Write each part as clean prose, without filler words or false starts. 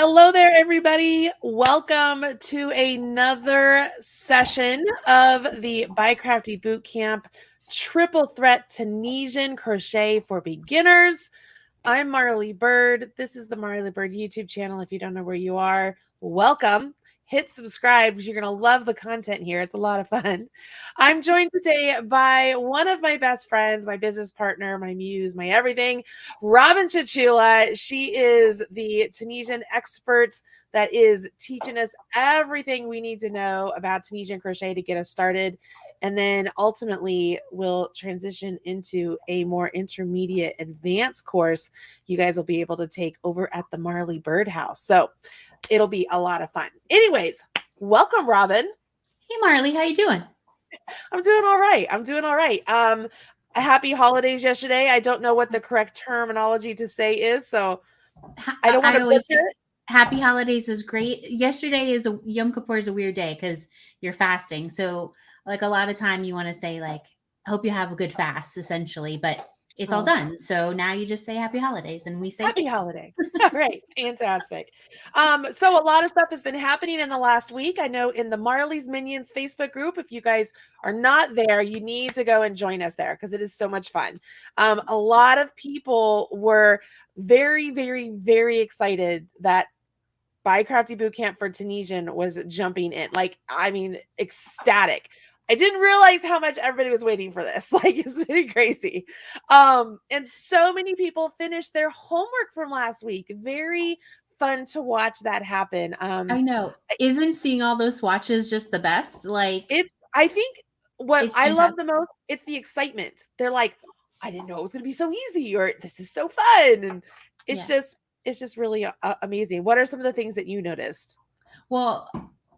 Hello there, everybody. Welcome to another session of the BiCrafty Bootcamp Triple Threat Tunisian Crochet for Beginners. I'm Marley Bird. This is the Marley Bird YouTube channel. If you don't know where you are, welcome. Hit subscribe because you're going to love the content here. It's a lot of fun. I'm joined today by one of my best friends, my business partner, my muse, my everything, Robyn Chachula. She is the Tunisian expert that is teaching us everything we need to know about Tunisian crochet to get us started. And then ultimately we'll transition into a more intermediate advanced course you guys will be able to take over at the Marley Bird House. So it'll be a lot of fun. Anyways, welcome, Robyn. Hey, Marley, how you doing? I'm doing all right. I'm doing all right. Happy holidays yesterday. I don't know what the correct terminology to say is, so I don't want to butcher it. Happy holidays is great. Yesterday is Yom Kippur is a weird day because you're fasting. So like a lot of time you want to say like, I hope you have a good fast essentially, but it's all done. So now you just say happy holidays and we say happy holiday. All right. Fantastic. So a lot of stuff has been happening in the last week. I know in the Marley's Minions Facebook group, if you guys are not there, you need to go and join us there because it is so much fun. A lot of people were very, very, very excited that BiCrafty Bootcamp for Tunisian was jumping in. Like, I mean, ecstatic. I didn't realize how much everybody was waiting for this. Like, it's pretty crazy. And so many people finished their homework from last week. Very fun to watch that happen. I know. Isn't seeing all those swatches just the best? Like, I think what I love the most, it's the excitement. They're like, I didn't know it was going to be so easy, or this is so fun. And it's just really amazing. What are some of the things that you noticed? Well,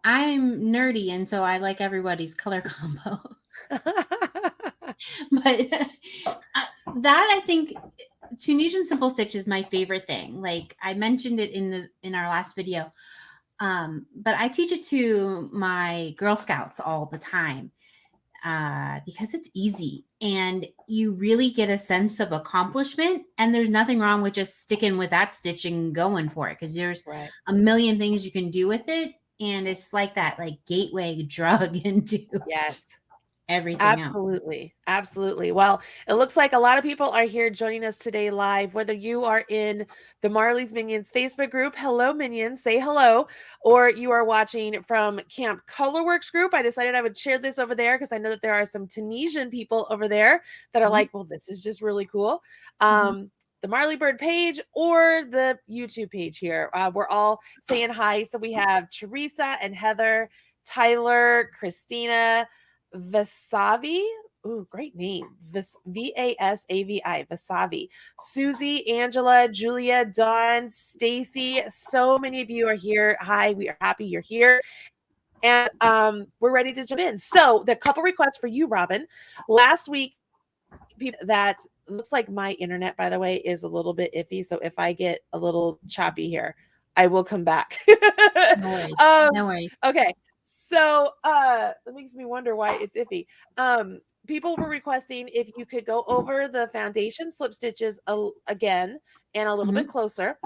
I'm nerdy, and so I like everybody's color combo. But that I think Tunisian simple stitch is my favorite thing. Like I mentioned it in our last video, but I teach it to my Girl Scouts all the time because it's easy and you really get a sense of accomplishment. And there's nothing wrong with just sticking with that stitch and going for it because there's a million things you can do with it. And it's like that, like gateway drug into everything absolutely else. Absolutely. Well, it looks like a lot of people are here joining us today live, whether you are in the Marley's Minions Facebook group, hello Minions, say hello, or you are watching from Camp Colorworks group. I decided I would share this over there because I know that there are some Tunisian people over there that are like, well, this is just really cool. The Marley Bird page or the YouTube page here. We're all saying hi. So we have Teresa and Heather, Tyler, Christina, Vasavi. Ooh, great name. Vasavi. Vasavi. Susie, Angela, Julia, Dawn, Stacy. So many of you are here. Hi, we are happy you're here. And we're ready to jump in. So the couple requests for you, Robyn. Last week, that looks like my internet, by the way, is a little bit iffy. So if I get a little choppy here, I will come back. No worries. No worries. Okay. So that makes me wonder why it's iffy. People were requesting if you could go over the foundation slip stitches again and a little bit closer.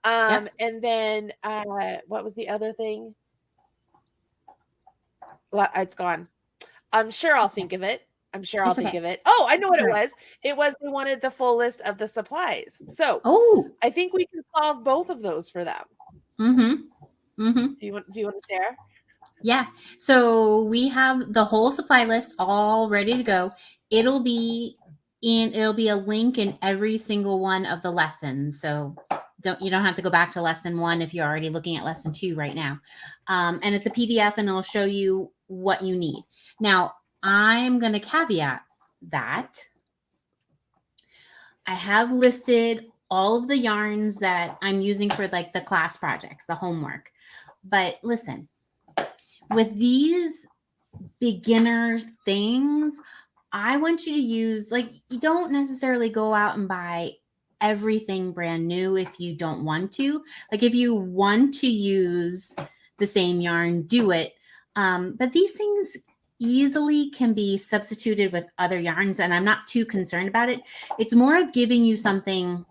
And then what was the other thing? It's gone. I'm sure I'll think of it. I'm sure I'll think of it. Oh, I know what it was. It was they wanted the full list of the supplies. So I think we can solve both of those for them. Do you want to share? Yeah. So we have the whole supply list all ready to go. It'll be a link in every single one of the lessons. So you don't have to go back to lesson 1 if you're already looking at lesson 2 right now. And it's a PDF and it'll show you what you need. Now, I'm going to caveat that I have listed all of the yarns that I'm using for like the class projects, the homework. But listen, with these beginner things, I want you to use, like, you don't necessarily go out and buy everything brand new if you don't want to. Like if you want to use the same yarn, do it. But these things easily can be substituted with other yarns and I'm not too concerned about it. It's more of giving you something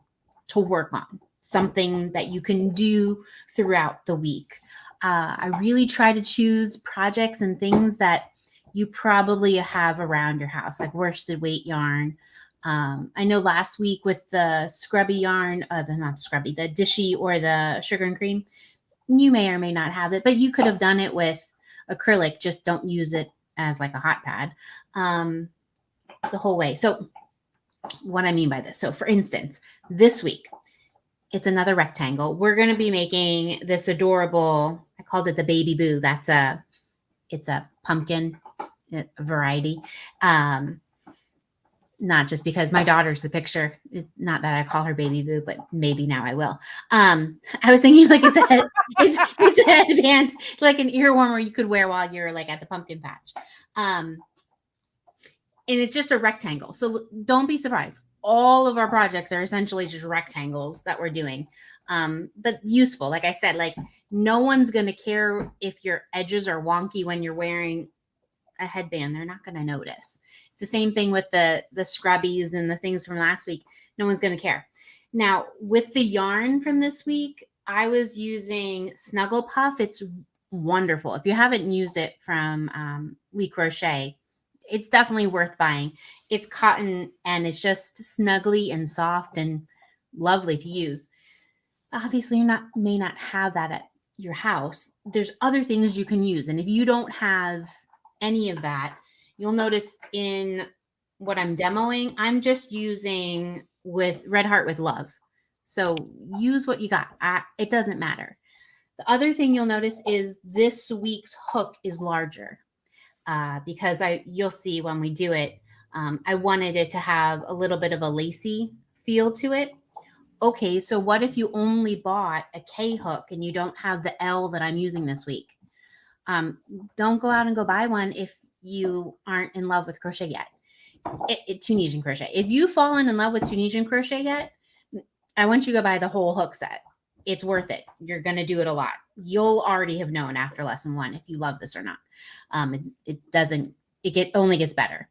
to work on. something that you can do throughout the week. I really try to choose projects and things that you probably have around your house, like worsted weight yarn. I know last week with the scrubby yarn, the dishy or the sugar and cream, you may or may not have it, but you could have done it with acrylic. Just don't use it as like a hot pad the whole way. So what I mean by this, so for instance, this week, it's another rectangle. We're going to be making this adorable, I called it the baby boo. It's a pumpkin variety. Not just because my daughter's the picture. It's not that I call her baby boo, but maybe now I will. I was thinking like it's a headband, like an ear warmer you could wear while you're like at the pumpkin patch. And it's just a rectangle. So don't be surprised. All of our projects are essentially just rectangles that we're doing. But useful. Like I said, like no one's going to care if your edges are wonky when you're wearing a headband. They're not going to notice. It's the same thing with the scrubbies and the things from last week. No one's going to care. Now, with the yarn from this week, I was using Snuggle Puff. It's wonderful. If you haven't used it from BiCrafty, it's definitely worth buying. It's cotton and it's just snuggly and soft and lovely to use. Obviously, you may not have that at your house. There's other things you can use. And if you don't have any of that, you'll notice in what I'm demoing, I'm just using with Red Heart with Love. So use what you got. It doesn't matter. The other thing you'll notice is this week's hook is larger because you'll see when we do it, I wanted it to have a little bit of a lacy feel to it. Okay, so what if you only bought a K hook and you don't have the L that I'm using this week? Don't go out and go buy one if you aren't in love with crochet yet. Tunisian crochet. If you've fallen in love with Tunisian crochet yet, I want you to go buy the whole hook set. It's worth it. You're going to do it a lot. You'll already have known after lesson 1 if you love this or not. It only gets better.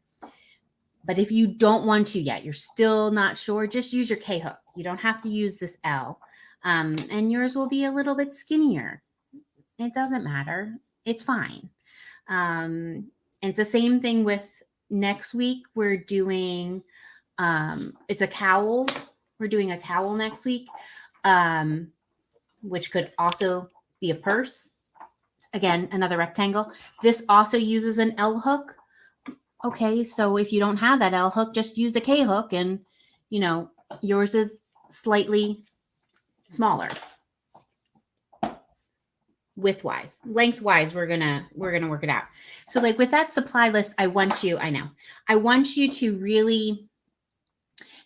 But if you don't want to yet, you're still not sure, just use your K hook. You don't have to use this L. And yours will be a little bit skinnier. It doesn't matter. It's fine. And it's the same thing with next week. We're doing, it's a cowl. We're doing a cowl next week, which could also be a purse. Again, another rectangle. This also uses an L hook. Okay, so if you don't have that L hook, just use the K hook and, yours is slightly smaller. Widthwise, lengthwise, we're gonna work it out. So like with that supply list, I want you to really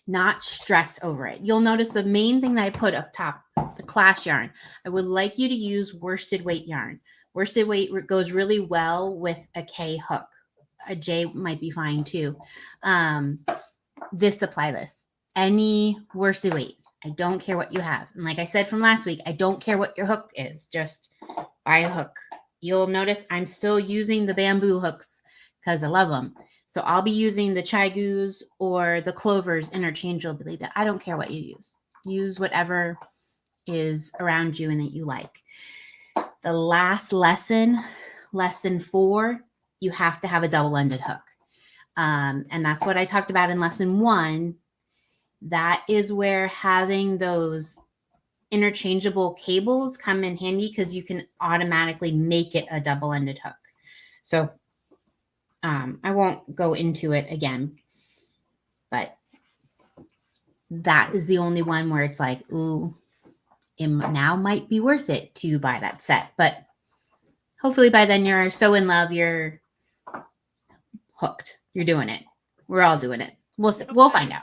not stress over it. You'll notice the main thing that I put up top, the clash yarn. I would like you to use worsted weight yarn. Worsted weight goes really well with a K hook. A J might be fine too. This supply list, any worsted weight. I don't care what you have. And like I said from last week, I don't care what your hook is. Just buy a hook. You'll notice I'm still using the bamboo hooks because I love them. So I'll be using the Chigus or the Clovers interchangeably. But I don't care what you use. Use whatever is around you and that you like. The last lesson, lesson 4, you have to have a double-ended hook. And that's what I talked about in lesson 1. That is where having those interchangeable cables come in handy because you can automatically make it a double-ended hook. So I won't go into it again, but that is the only one where it's like, ooh, it now might be worth it to buy that set. But hopefully by then you're so in love, you're hooked. You're doing it. We're all doing it. We'll find out.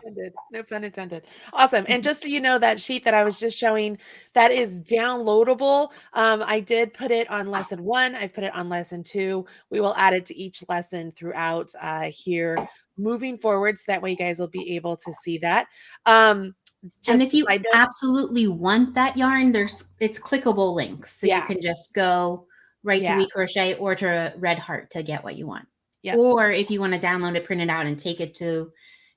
No pun intended. Awesome. And just so you know, that sheet that I was just showing, that is downloadable. I did put it on lesson 1. I've put it on lesson 2. We will add it to each lesson throughout here moving forward. So that way you guys will be able to see that. And if you absolutely want that yarn, it's clickable links. So you can just go right to BiCrafty or to Red Heart to get what you want. Yep. Or if you want to download it, print it out, and take it to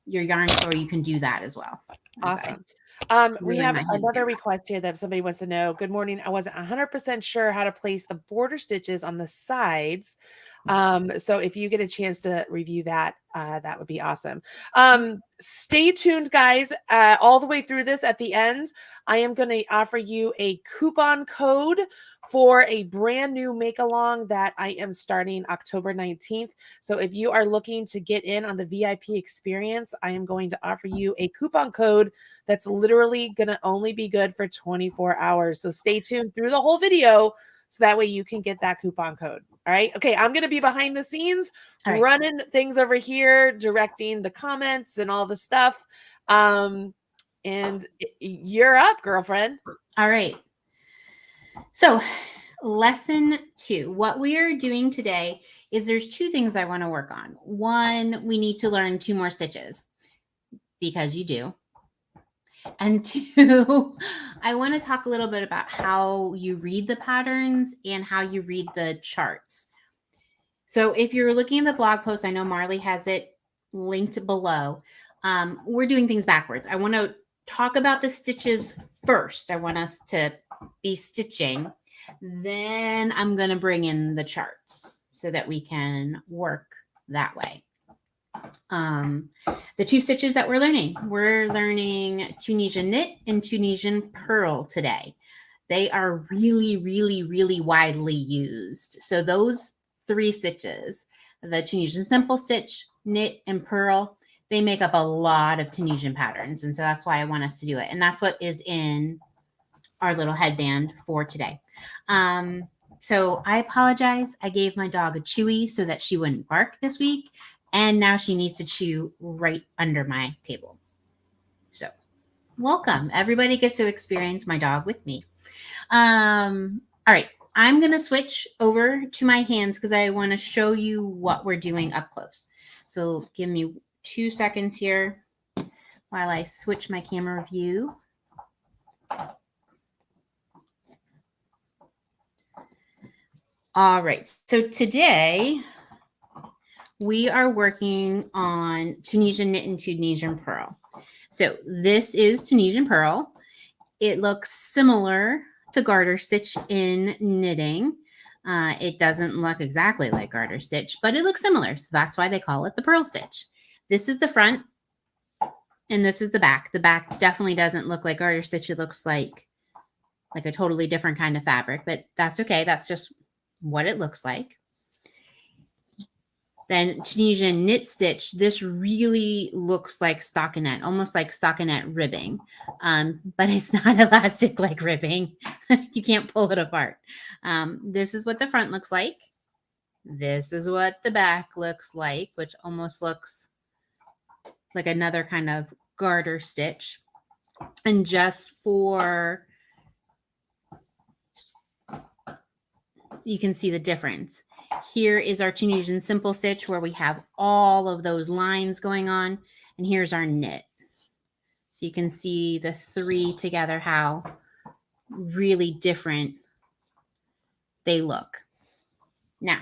your yarn store, you can do that as well. Awesome. We ruin have my hidden another camera. request here that somebody wants to know. Good morning. I wasn't 100% sure how to place the border stitches on the sides. So if you get a chance to review that, that would be awesome. Stay tuned, guys. All the way through this at the end, I am going to offer you a coupon code for a brand new make along that I am starting October 19th. So if you are looking to get in on the VIP experience, I am going to offer you a coupon code that's literally going to only be good for 24 hours. So stay tuned through the whole video so that way you can get that coupon code. All right. Okay. I'm going to be behind the scenes running things over here, directing the comments and all the stuff. And you're up, girlfriend. All right. So, lesson 2. What we are doing today is there's 2 things I want to work on. One, we need to learn 2 more stitches because you do. And 2, I want to talk a little bit about how you read the patterns and how you read the charts. So if you're looking at the blog post, I know Marley has it linked below. We're doing things backwards. I want to talk about the stitches first. I want us to be stitching. Then I'm going to bring in the charts so that we can work that way. The 2 stitches that we're learning Tunisian knit and Tunisian purl today. They are really, really, really widely used. So those 3 stitches, the Tunisian simple stitch, knit, and purl, they make up a lot of Tunisian patterns. And so that's why I want us to do it. And that's what is in our little headband for today. So I apologize. I gave my dog a chewy so that she wouldn't bark this week. And now she needs to chew right under my table. So welcome. Everybody gets to experience my dog with me. All right. I'm going to switch over to my hands because I want to show you what we're doing up close. So give me 2 seconds here while I switch my camera view. All right. So today we are working on Tunisian knit and Tunisian purl. So this is Tunisian purl. It looks similar to garter stitch in knitting. It doesn't look exactly like garter stitch, but it looks similar. So that's why they call it the Purl stitch. This is the front and this is the back. The back definitely doesn't look like garter stitch. It looks like a totally different kind of fabric, but that's okay. That's just what it looks like. Then Tunisian knit stitch, this really looks like stockinette, almost like stockinette ribbing, but it's not elastic like ribbing. You can't pull it apart. This is what the front looks like. This is what the back looks like, which almost looks like another kind of garter stitch. And just for, you can see the difference. Here is our Tunisian simple stitch where we have all of those lines going on. And here's our knit. So you can see the 3 together, how really different they look. Now,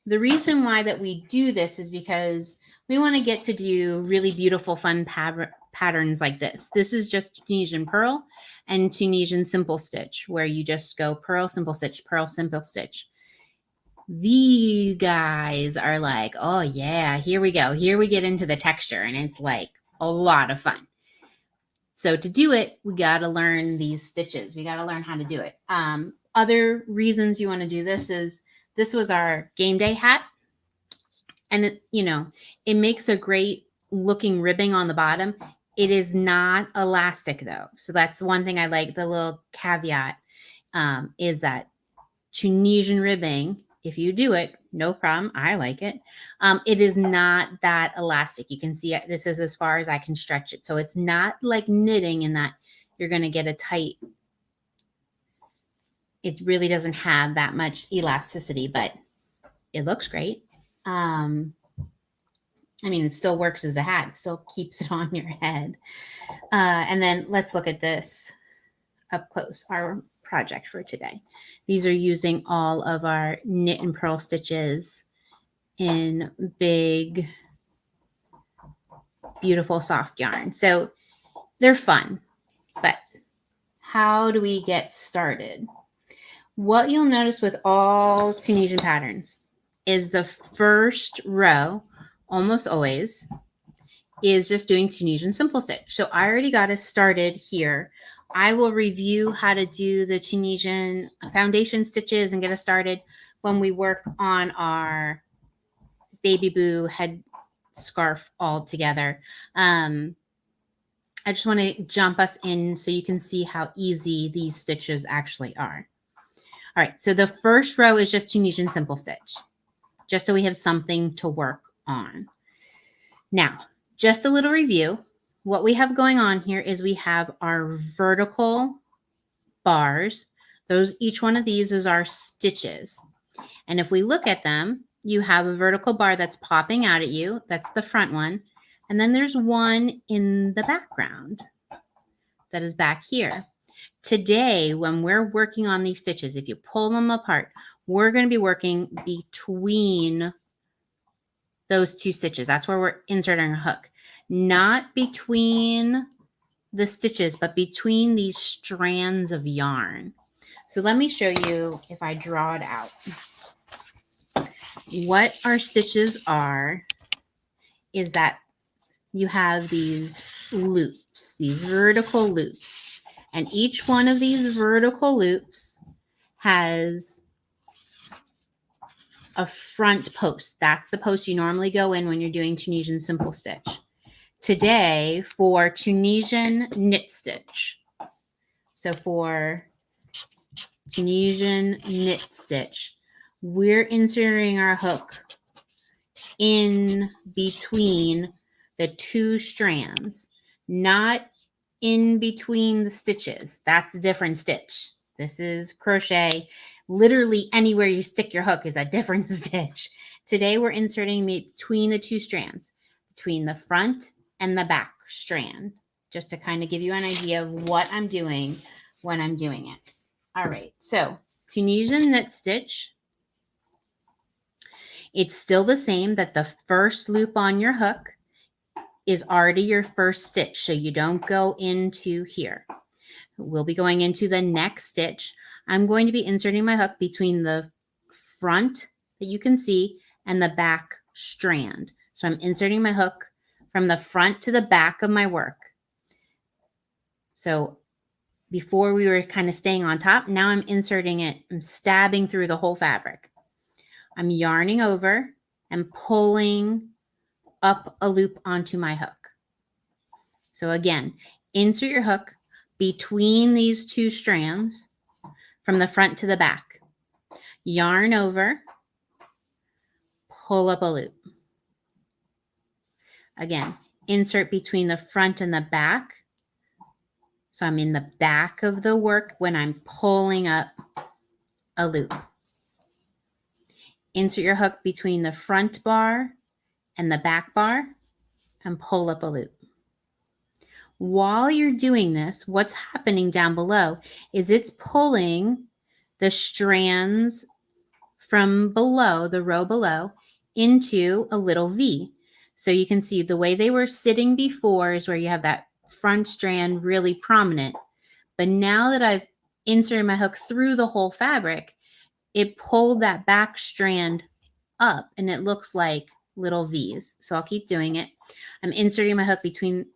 the reason why that we do this is because we want to get to do really beautiful, fun patterns like this. This is just Tunisian purl and Tunisian simple stitch, where you just go purl, simple stitch, purl, simple stitch. These guys are like, oh yeah, here we go. Here we get into the texture, and it's like a lot of fun. So to do it, we got to learn these stitches. We got to learn how to do it. Other reasons you want to do this is this was our game day hat. And it, it makes a great looking ribbing on the bottom. It is not elastic though. So that's one thing I like. The little caveat is that Tunisian ribbing, if you do it, no problem. I like it. It is not that elastic. You can see this is as far as I can stretch it. So it's not like knitting in that you're going to get a tight. It really doesn't have that much elasticity, but it looks great. It still works as a hat. It still keeps it on your head. And then let's look at this up close, our project for today. These are using all of our knit and purl stitches in big, beautiful soft yarn. So they're fun. But how do we get started? What you'll notice with all Tunisian patterns is the first row, almost always, is just doing Tunisian simple stitch. So I already got us started here. I will review how to do the Tunisian foundation stitches and get us started when we work on our baby boo head scarf all together. I just want to jump us in so you can see how easy these stitches actually are. All right, so the first row is just Tunisian simple stitch, just so we have something to work on. Now, just a little review. What we have going on here is we have our vertical bars. Each one of these is our stitches. And if we look at them, you have a vertical bar that's popping out at you. That's the front one. And then there's one in the background that is back here. Today, when we're working on these stitches, if you pull them apart, we're going to be working between those two stitches. That's where we're inserting our hook. Not between the stitches, but between these strands of yarn. So let me show you if I draw it out. What our stitches are is that you have these loops, these vertical loops. And each one of these vertical loops has a front post. That's the post you normally go in when you're doing Tunisian simple stitch. Today, for Tunisian knit stitch, so for Tunisian knit stitch, we're inserting our hook in between the two strands, not in between the stitches. That's a different stitch. This is crochet. Literally anywhere you stick your hook is a different stitch. Today we're inserting between the two strands, between the front and the back strand, just to kind of give you an idea of what I'm doing when I'm doing it. All right, so Tunisian knit stitch, it's still the same, that the first loop on your hook is already your first stitch, so you don't go into here. We'll be going into the next stitch. I'm going to be inserting my hook between the front that you can see and the back strand. So I'm inserting my hook from the front to the back of my work. So before we were kind of staying on top, now I'm inserting it, I'm stabbing through the whole fabric. I'm yarning over and pulling up a loop onto my hook. So again, insert your hook between these two strands from the front to the back. Yarn over, pull up a loop. Again, insert between the front and the back. So I'm in the back of the work when I'm pulling up a loop. Insert your hook between the front bar and the back bar and pull up a loop. While you're doing this, what's happening down below is it's pulling the strands from below, the row below, into a little V. So you can see the way they were sitting before is where you have that front strand really prominent. But now that I've inserted my hook through the whole fabric, it pulled that back strand up and it looks like little V's. So I'll keep doing it. I'm inserting my hook between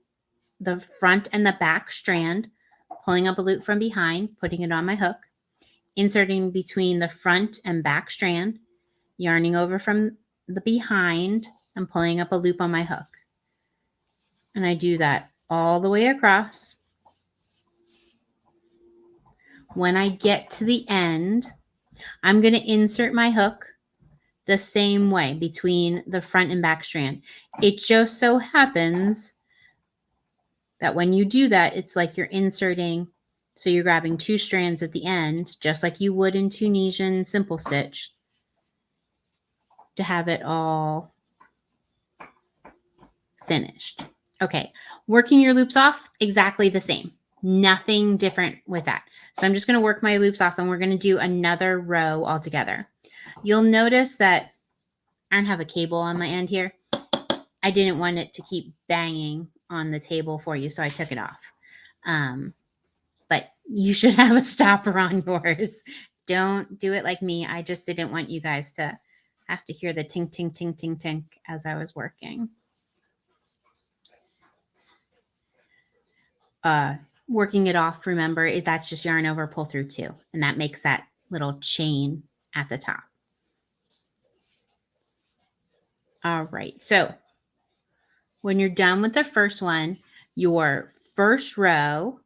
the front and the back strand, pulling up a loop from behind, putting it on my hook, inserting between the front and back strand, yarning over from the behind and pulling up a loop on my hook. And I do that all the way across. When I get to the end, I'm going to insert my hook the same way between the front and back strand. It just so happens that when you do that, it's like you're inserting, so you're grabbing two strands at the end, just like you would in Tunisian simple stitch, to have it all finished. Okay, working your loops off, exactly the same. Nothing different with that. So I'm just going to work my loops off and we're going to do another row all together. You'll notice that I don't have a cable on my end here. I didn't want it to keep banging on the table for you, so I took it off. but you should have a stopper on yours. Don't do it like me. I just didn't want you guys to have to hear the tink, tink, tink, tink, tink as I was working. Working it off, remember, that's just yarn over, pull through 2. And that makes that little chain at the top. All right. So when you're done with the first one, your first row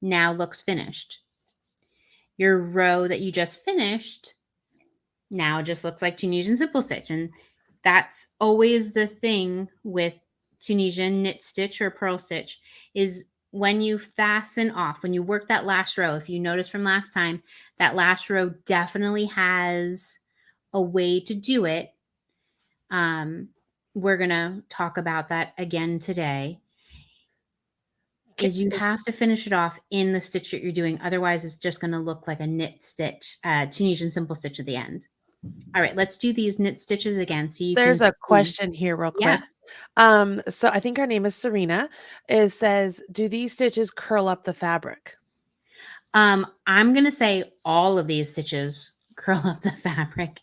now looks finished. Your row that you just finished now just looks like Tunisian simple stitch. And that's always the thing with Tunisian knit stitch or purl stitch, is when you fasten off, when you work that last row, if you notice from last time, that last row definitely has a way to do it. We're going to talk about that again today. Is you have to finish it off in the stitch that you're doing. Otherwise, it's just going to look like a knit stitch, Tunisian simple stitch at the end. All right, let's do these knit stitches again. So There's a see. question here real quick. So I think her name is Serena. It says, do these stitches curl up the fabric? I'm going to say all of these stitches curl up the fabric.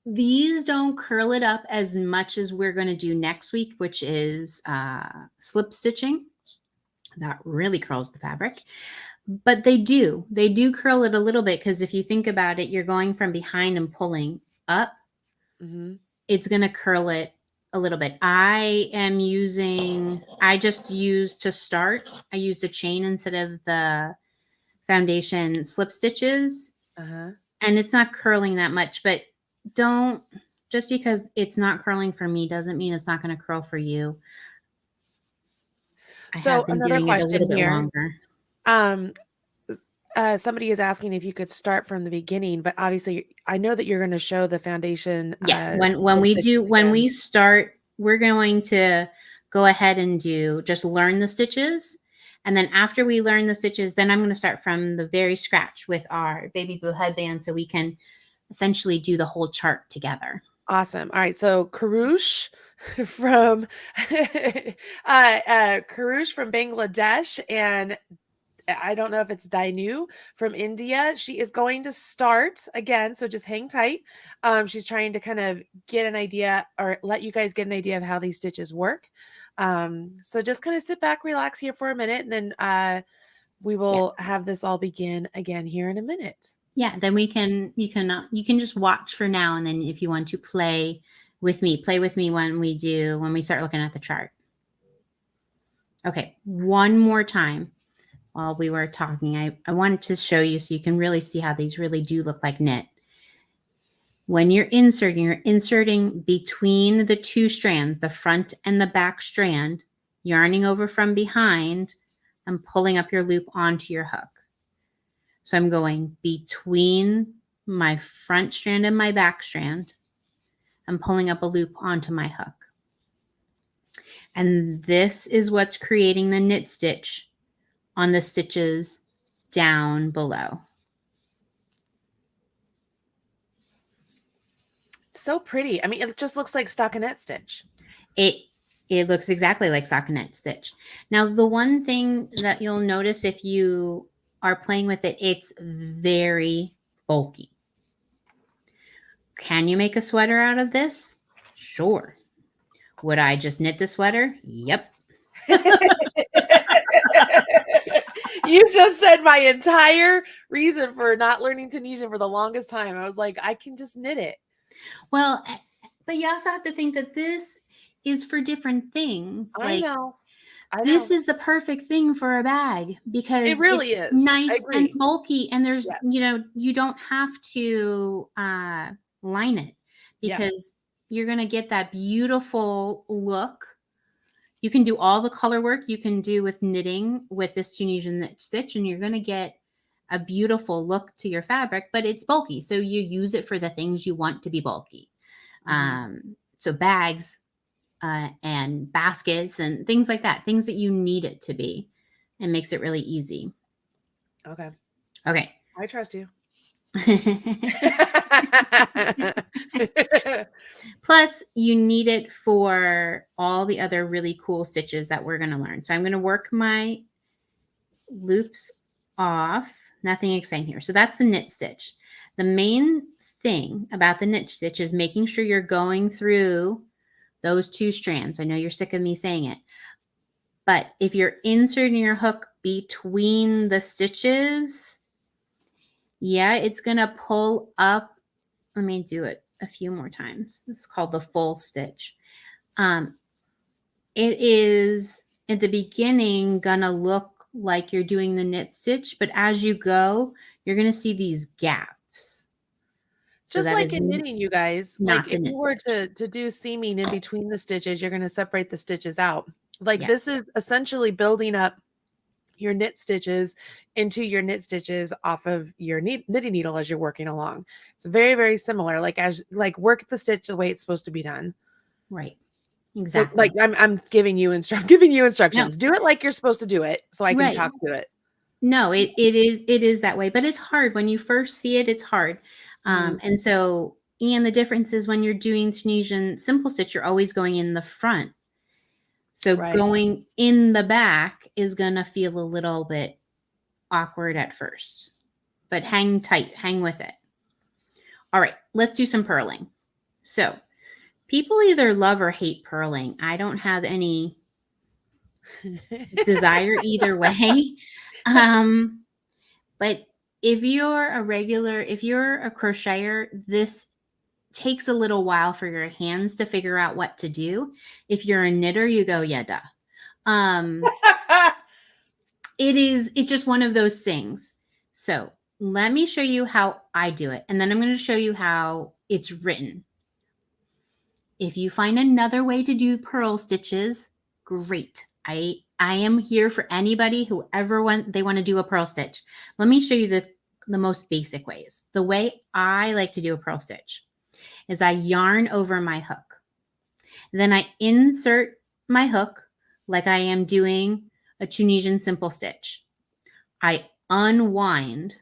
These don't curl it up as much as we're going to do next week, which is slip stitching. That really curls the fabric. But they do curl it a little bit, because if you think about it, you're going from behind and pulling up. It's going to curl it a little bit. I just used to start, I used a chain instead of the foundation slip stitches. And it's not curling that much, but just because it's not curling for me doesn't mean it's not going to curl for you. I have been doing it a little bit longer. Somebody is asking if you could start from the beginning, but obviously I know that you're going to show the foundation. Yeah, when we start, we're going to go ahead and just learn the stitches. And then after we learn the stitches, then I'm going to start from the very scratch with our Baby Boo headband, so we can essentially do the whole chart together. Awesome. All right. So Karush from Karush from Bangladesh, and I don't know if it's Dainu from India. She is going to start again, so just hang tight. She's trying to kind of get an idea, or let you guys get an idea of how these stitches work. So just kind of sit back, relax here for a minute, and then we will have this all begin again here in a minute. Yeah, then you can just watch for now, and then if you want to play with me when we start looking at the chart. Okay, one more time while we were talking, I wanted to show you so you can really see how these really do look like knit. When you're inserting between the 2 strands, the front and the back strand, yarning over from behind and pulling up your loop onto your hook. So I'm going between my front strand and my back strand. I'm pulling up a loop onto my hook. And this is what's creating the knit stitch on the stitches down below. So pretty. I mean, it just looks like stockinette stitch. It looks exactly like stockinette stitch. Now, the one thing that you'll notice if you are playing with it, it's very bulky. Can you make a sweater out of this? Sure. Would I just knit the sweater? Yep. You just said my entire reason for not learning Tunisian for the longest time. I was like, I can just knit it. Well, but you also have to think that this is for different things. I know. This is the perfect thing for a bag, because it really is nice and bulky, and there's you don't have to line it, because you're going to get that beautiful look. You can do all the color work you can do with knitting with this Tunisian knit stitch, and you're going to get a beautiful look to your fabric, but it's bulky. So you use it for the things you want to be bulky. So bags and baskets and things like that, things that you need it to be, and makes it really easy. Okay. I trust you. Plus, you need it for all the other really cool stitches that we're going to learn. So I'm going to work my loops off. Nothing exciting here. So that's the knit stitch. The main thing about the knit stitch is making sure you're going through those 2 strands. I know you're sick of me saying it, but if you're inserting your hook between the stitches, yeah, it's going to pull up. Let me do it a few more times. This is called the full stitch. It is at the beginning going to look like you're doing the knit stitch, but as you go, you're going to see these gaps. So Just that like is in knitting, you guys, like not the if you knit were stitch. to do seaming in between the stitches, you're going to separate the stitches out. Like Yeah. this is essentially building up your knit stitches into your knit stitches off of your knitting needle as you're working along. It's very, very similar. Like like work the stitch the way it's supposed to be done. Right. So like Exactly. I'm giving you giving you No. instructions. Do it like you're supposed to do it so I can Right. talk to it. No, it is that way, but it's hard when you first see it. It's hard, Mhm. and so and the difference is when you're doing Tunisian simple stitch, you're always going in the front. So Right. going in the back is gonna feel a little bit awkward at first, but hang tight, hang with it. All right, let's do some purling. So people either love or hate purling. I don't have any desire either way. Um, but if you're a crocheter, this takes a little while for your hands to figure out what to do. If you're a knitter, you go, yeah, duh. It's just one of those things. So let me show you how I do it. And then I'm going to show you how it's written. If you find another way to do purl stitches, great. I am here for anybody who ever want to do a purl stitch. Let me show you the most basic ways. The way I like to do a purl stitch is I yarn over my hook. Then I insert my hook like I am doing a Tunisian simple stitch. I unwind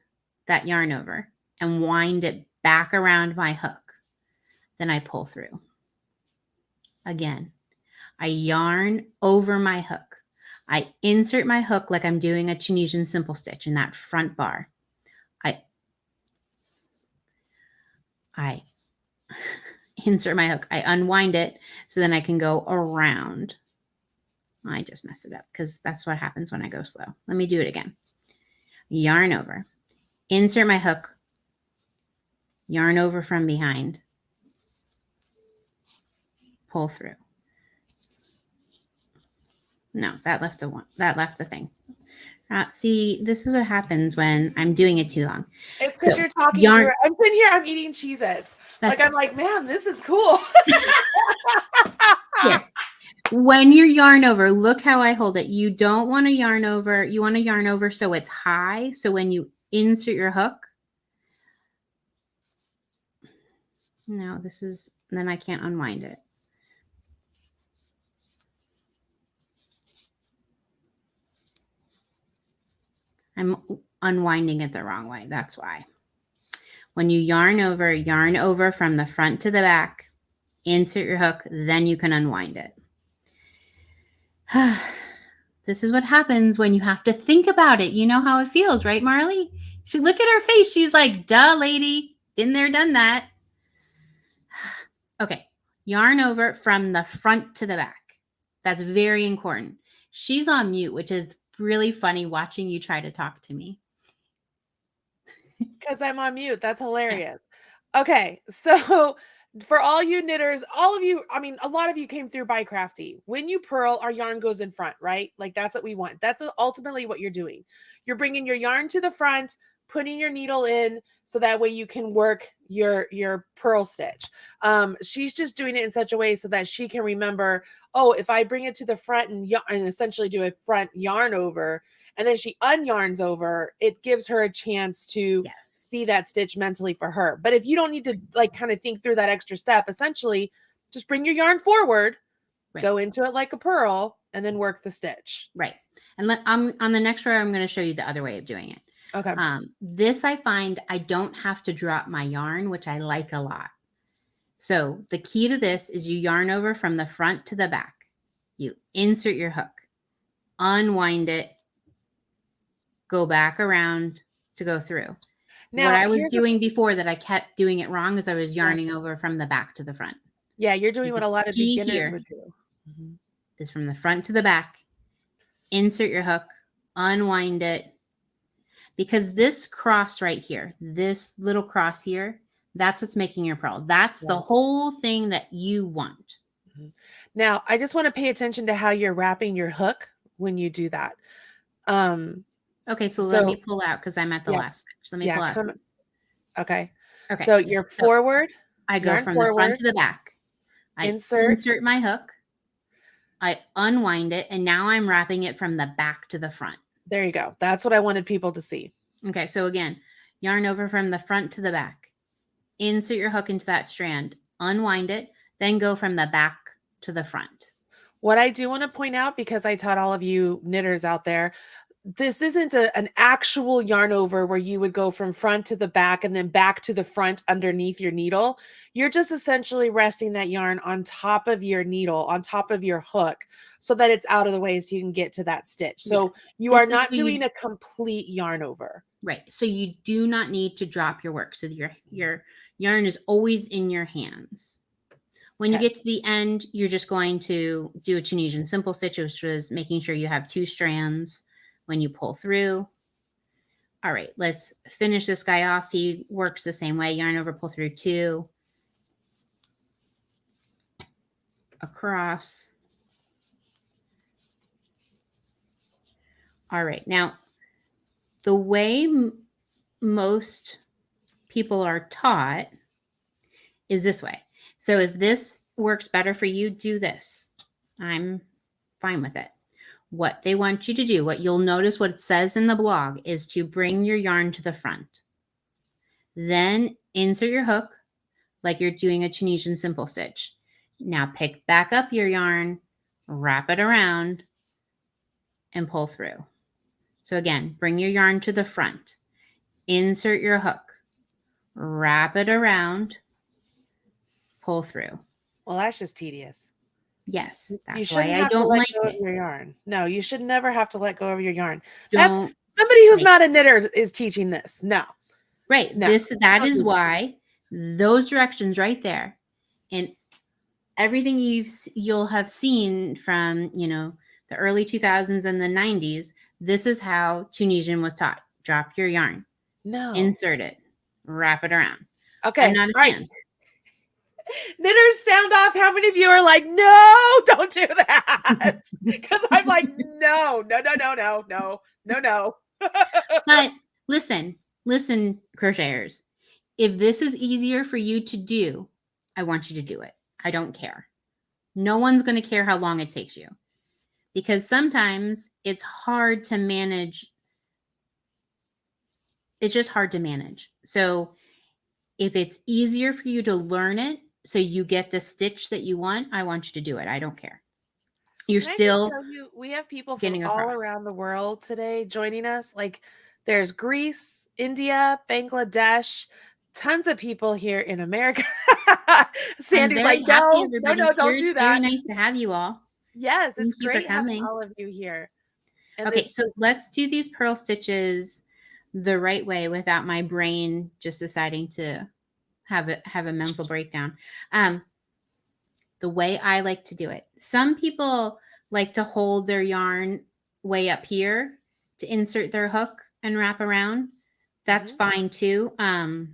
that yarn over and wind it back around my hook. Then I pull through. Again, I yarn over my hook. I insert my hook like I'm doing a Tunisian simple stitch in that front bar. I insert my hook. I unwind it so then I can go around. I just messed it up because that's what happens when I go slow. Let me do it again. Yarn over. Insert my hook. Yarn over from behind. Pull through. No, that left the thing. See, this is what happens when I'm doing it too long. It's because So you're talking through yarn. it. I'm sitting here, I'm eating Cheez-Its. Like I'm like, man, this is cool. Here. When you yarn over, look how I hold it. You don't want to yarn over. You want to yarn over so it's high. So when you insert your hook, no, then I can't unwind it. I'm unwinding it the wrong way. That's why. When you yarn over from the front to the back, insert your hook, then you can unwind it. This is what happens when you have to think about it. You know how it feels, right, Marley? Look at her face. She's like, duh, lady. Been there, done that. Okay. Yarn over from the front to the back. That's very important. She's on mute, which is really funny watching you try to talk to me. Because I'm on mute. That's hilarious. Yeah. Okay. So for all you knitters, all of you, I mean, a lot of you came through BiCrafty. When you purl, our yarn goes in front, right? Like that's what we want. That's ultimately what you're doing. You're bringing your yarn to the front, putting your needle in so that way you can work your purl stitch. She's just doing it in such a way so that she can remember, oh, if I bring it to the front and essentially do a front yarn over, and then she unyarns over, it gives her a chance to see that stitch mentally for her. But if you don't need to like kind of think through that extra step, essentially just bring your yarn forward, go into it like a purl, and then work the stitch. Right. And on the next row, I'm going to show you the other way of doing it. Okay. This I find I don't have to drop my yarn, which I like a lot. So the key to this is you yarn over from the front to the back. You insert your hook, unwind it, go back around to go through. What Now, I was here's doing before that I kept doing it wrong is I was yeah. yarning over from the back to the front. Yeah, you're doing what The a lot of key beginners here would do. Mhm. is from the front to the back, insert your hook, unwind it, because this cross right here, this little cross here, that's what's making your purl. That's the Yeah. whole thing that you want. Mhm. Now, I just want to pay attention to how you're wrapping your hook when you do that. Um, Okay, so let me so pull out because I'm at the yeah, last stitch. Let me yeah, pull out. come okay. Okay, So you're so forward, I go yarn from the front forward, to the back. I insert. insert my hook, I unwind it, and now I'm wrapping it from the back to the front. There you go. That's what I wanted people to see. Okay, so again, yarn over from the front to the back. Insert your hook into that strand, unwind it, then go from the back to the front. What I do want to point out, because I taught all of you knitters out there, this isn't an actual yarn over where you would go from front to the back and then back to the front underneath your needle. You're just essentially resting that yarn on top of your needle, on top of your hook, so that it's out of the way so you can get to that stitch. Yeah. So you are This is not so you doing a complete yarn over. right. So you do not need to drop your work. So your yarn is always in your hands. When you Okay. get to the end, you're just going to do a Tunisian simple stitch, which was making sure you have 2 strands when you pull through. All right, let's finish this guy off. He works the same way. Yarn over, pull through 2. Across. All right, now the way most people are taught is this way. So if this works better for you, do this. I'm fine with it. What they want you to do, what you'll notice what it says in the blog is to bring your yarn to the front. Then insert your hook like you're doing a Tunisian simple stitch. Now pick back up your yarn, wrap it around, and pull through. So again, bring your yarn to the front, insert your hook, wrap it around, pull through. Well, that's just tedious. Yes, You that's why shouldn't I have to don't let like go of it. your yarn. No, you should never have to let go of your yarn. That's Don't somebody who's like not a knitter is teaching this. No, right. no. That Don't is do that. why those directions right there and everything you'll have seen from, the early 2000s and the 90s, this is how Tunisian was taught. Drop your yarn, No. insert it, wrap it around. I'm Okay. not a All right. fan. Knitters sound off. How many of you are like, no, don't do that? Because I'm like, no, no, no, no, no, no, no, no. But listen, crocheters. If this is easier for you to do, I want you to do it. I don't care. No one's going to care how long it takes you because sometimes it's hard to manage. It's just hard to manage. So if it's easier for you to learn it so you get the stitch that you want, I want you to do it. I don't care. You're Can I just still tell you, we have people from getting all across. around the world today joining us. Like there's Greece, India, Bangladesh, tons of people here in America. I'm Sandy's very like, happy no, no, no, everybody's here. don't It's do very that. nice to have you all. Yes, it's Thank you for great having coming. all of you here. And Okay, this, so let's do these purl stitches the right way without my brain just deciding to have a mental breakdown. The way I like to do it. Some people like to hold their yarn way up here to insert their hook and wrap around. That's fine too. I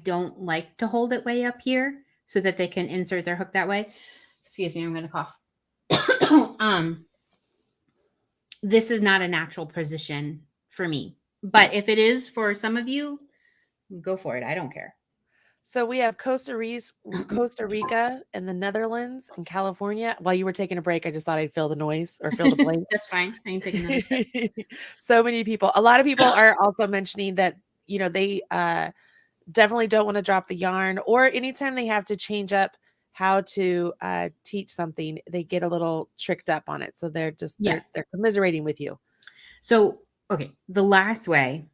don't like to hold it way up here so that they can insert their hook that way. Excuse me, I'm going to cough. This is not a natural position for me. But if it is for some of you, go for it. I don't care. so we have Costa Rica and the Netherlands and California. While you were taking a break, I just thought I'd fill the noise or fill the blank. That's fine. I can take another sip. So many people. A lot of people are also mentioning that, they definitely don't want to drop the yarn, or anytime they have to change up how to teach something, they get a little tricked up on it. So they're just Yeah. they're commiserating with you. So, okay, the last way,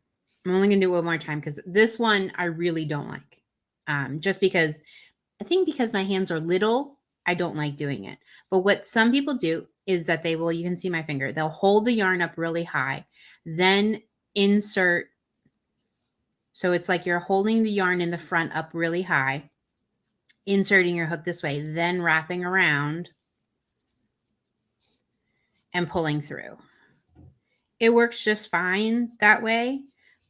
I'm only going to do it one more time because this one I really don't like. Just because I think because my hands are little, I don't like doing it. But what some people do is that they will, you can see my finger, they'll hold the yarn up really high, then insert. So it's like you're holding the yarn in the front up really high, inserting your hook this way, then wrapping around and pulling through. It works just fine that way.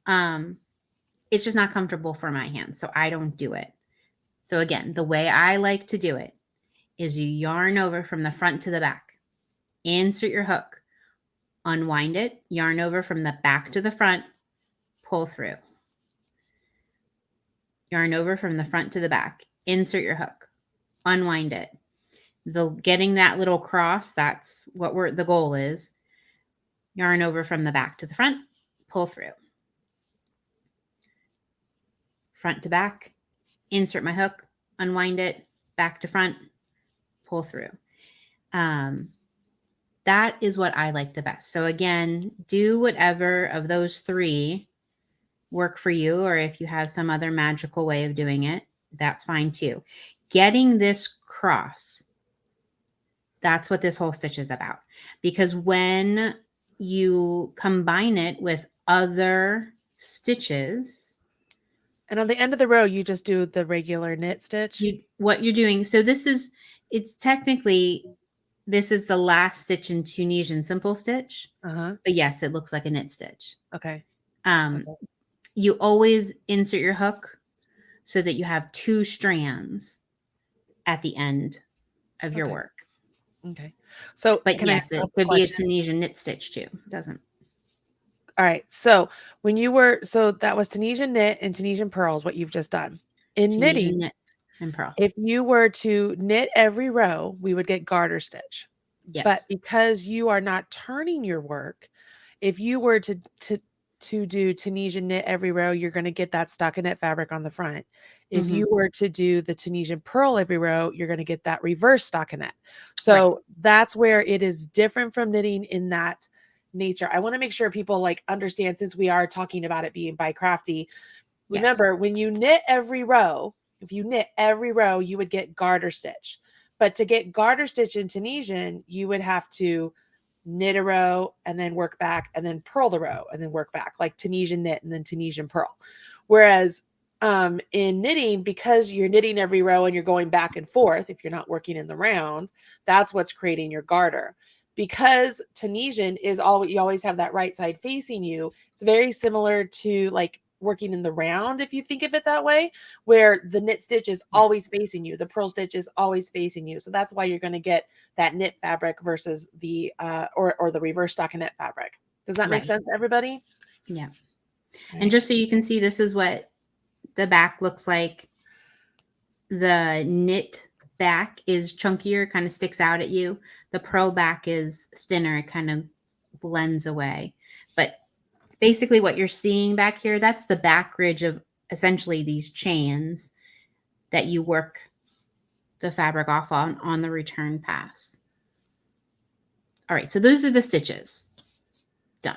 It's just not comfortable for my hands, so I don't do it. So again, the way I like to do it is you yarn over from the front to the back, insert your hook, unwind it, yarn over from the back to the front, pull through. Yarn over from the front to the back, insert your hook, unwind it. Getting that little cross, that's what the goal is. Yarn over from the back to the front, pull through. Front to back, insert my hook, unwind it, back to front, pull through. That is what I like the best. So again, do whatever of those three work for you, or if you have some other magical way of doing it, that's fine too. Getting this cross, that's what this whole stitch is about. Because when you combine it with other stitches, and on the end of the row, you just do the regular knit stitch. What you're doing, so this is the last stitch in Tunisian simple stitch. But yes, it looks like a knit stitch. Okay. You always insert your hook so that you have 2 strands at the end of your work. Okay. So, but yes, it could be a Tunisian knit stitch too. It doesn't. All right. So that was Tunisian knit and Tunisian pearls, what you've just done. In Tunisian knitting, knit and purl. If you were to knit every row, we would get garter stitch. Yes. But because you are not turning your work, if you were to do Tunisian knit every row, you're going to get that stockinette fabric on the front. If you were to do the Tunisian pearl every row, you're going to get that reverse stockinette. So that's where it is different from knitting in that nature. I want to make sure people understand, since we are talking about it being BiCrafty. Remember, when you knit every row, if you knit every row, you would get garter stitch. But to get garter stitch in Tunisian, you would have to knit a row and then work back and then purl the row and then work back, like Tunisian knit and then Tunisian pearl. Whereas in knitting, because you're knitting every row and you're going back and forth, if you're not working in the round, that's what's creating your garter. Because Tunisian is you always have that right side facing you. It's very similar to working in the round, if you think of it that way, where the knit stitch is always facing you, the purl stitch is always facing you. So that's why you're going to get that knit fabric versus the or the reverse stockinette fabric. Does that make sense to everybody? Yeah. Right. And just so you can see, this is what the back looks like. The knit back is chunkier, kind of sticks out at you. The purl back is thinner, it kind of blends away. But basically what you're seeing back here, that's the back ridge of essentially these chains that you work the fabric off on the return pass. All right, so those are the stitches. Done.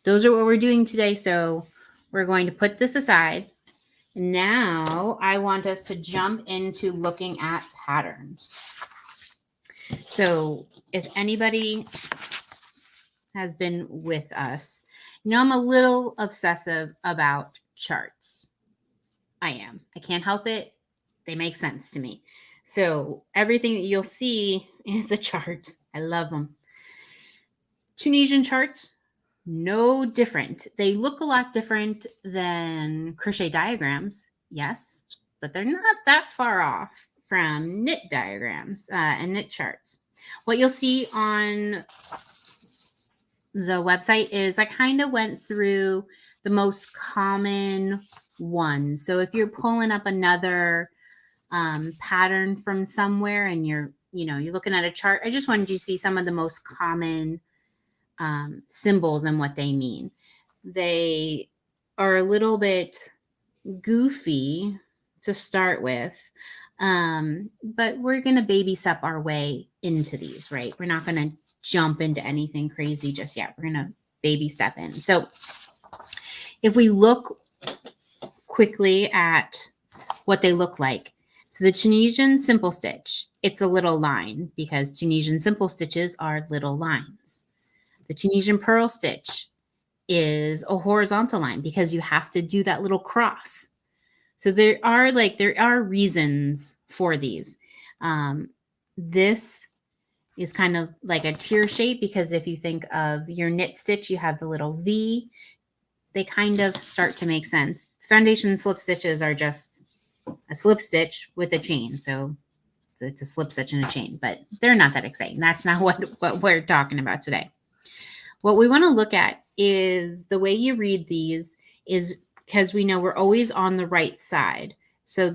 Those are what we're doing today. So we're going to put this aside. Now I want us to jump into looking at patterns. So if anybody has been with us, I'm a little obsessive about charts. I am. I can't help it. They make sense to me. So everything that you'll see is a chart. I love them. Tunisian charts, no different. They look a lot different than crochet diagrams, yes, but they're not that far off from knit diagrams and knit charts. What you'll see on the website is I kind of went through the most common ones. So if you're pulling up another pattern from somewhere and you're looking at a chart, I just wanted you to see some of the most common symbols and what they mean. They are a little bit goofy to start with, but we're going to baby step our way into these, right? We're not going to jump into anything crazy just yet. We're going to baby step in. So if we look quickly at what they look like, So the Tunisian simple stitch, it's a little line because Tunisian simple stitches are little lines. The Tunisian purl stitch is a horizontal line because you have to do that little cross. So there are reasons for these. This is kind of like a tier shape because if you think of your knit stitch, you have the little V. They kind of start to make sense. Foundation slip stitches are just a slip stitch with a chain. So it's a slip stitch and a chain, but they're not that exciting. That's not what we're talking about today. What we want to look at is the way you read these is because we know we're always on the right side. So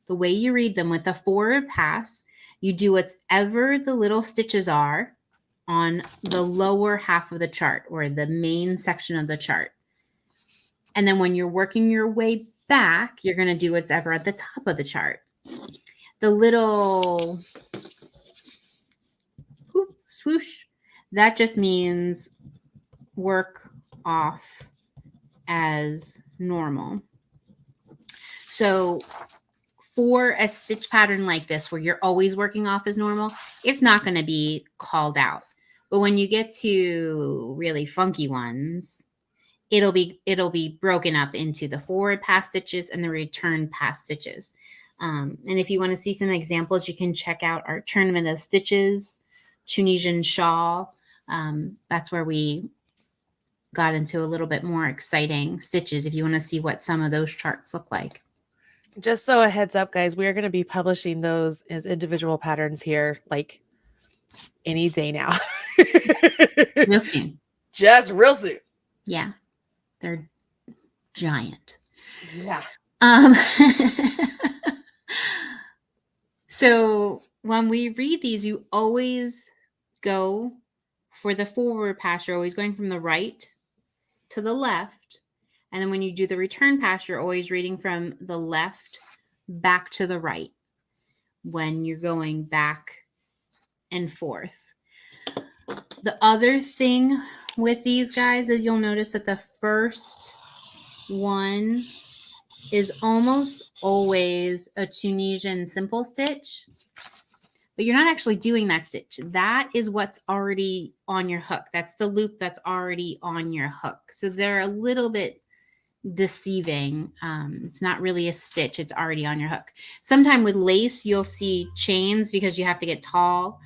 the way you read them with the forward pass, you do whatever the little stitches are on the lower half of the chart or the main section of the chart. And then when you're working your way back, you're going to do whatever at the top of the chart. The little swoosh, that just means work off as normal. So for a stitch pattern like this, where you're always working off as normal, it's not going to be called out. But when you get to really funky ones, it'll be broken up into the forward pass stitches and the return pass stitches. And if you want to see some examples, you can check out our Tournament of Stitches, Tunisian Shawl. That's where we got into a little bit more exciting stitches if you want to see what some of those charts look like. Just so a heads up, guys, we are going to be publishing those as individual patterns here, like any day now. Real soon. Just real soon. Yeah. They're giant. Yeah. So when we read these, you always go for the forward pass. You're always going from the right to the left. And then when you do the return pass, you're always reading from the left back to the right when you're going back and forth. The other thing with these guys is you'll notice that the first one is almost always a Tunisian simple stitch, but you're not actually doing that stitch. That is what's already on your hook. That's the loop that's already on your hook. So they're a little bit deceiving. It's not really a stitch. It's already on your hook. Sometime with lace, you'll see chains because you have to get tall.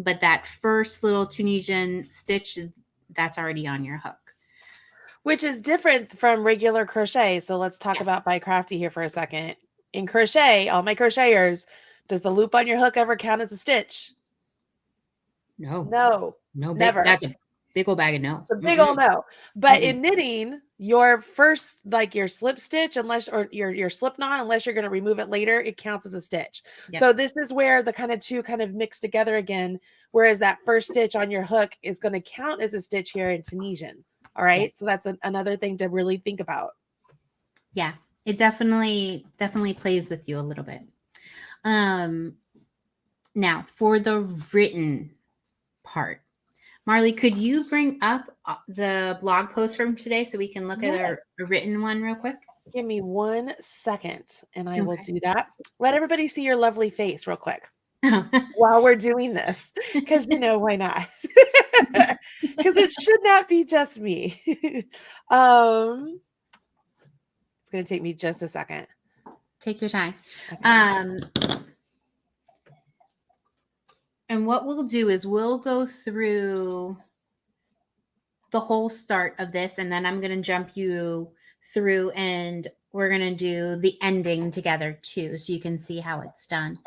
But that first little Tunisian stitch, that's already on your hook. Which is different from regular crochet. So let's talk about BiCrafty here for a second. In crochet, all my crocheters, does the loop on your hook ever count as a stitch? No, never. That's a big old bag of no. It's a big old no. But in knitting, your first, like your slip stitch, or your slip knot, unless you're going to remove it later, it counts as a stitch. Yep. So this is where the kind of two kind of mix together again, whereas that first stitch on your hook is going to count as a stitch here in Tunisian. All right. Yep. So that's another thing to really think about. Yeah, it definitely plays with you a little bit. Now for the written part, Marley, could you bring up the blog post from today so we can look at a written one real quick? Give me 1 second and I will do that. Let everybody see your lovely face real quick while we're doing this, because you know, why not? Because it should not be just me. It's going to take me just a second. Take your time. Okay. And what we'll do is we'll go through the whole start of this, and then I'm going to jump you through and we're going to do the ending together too, so you can see how it's done.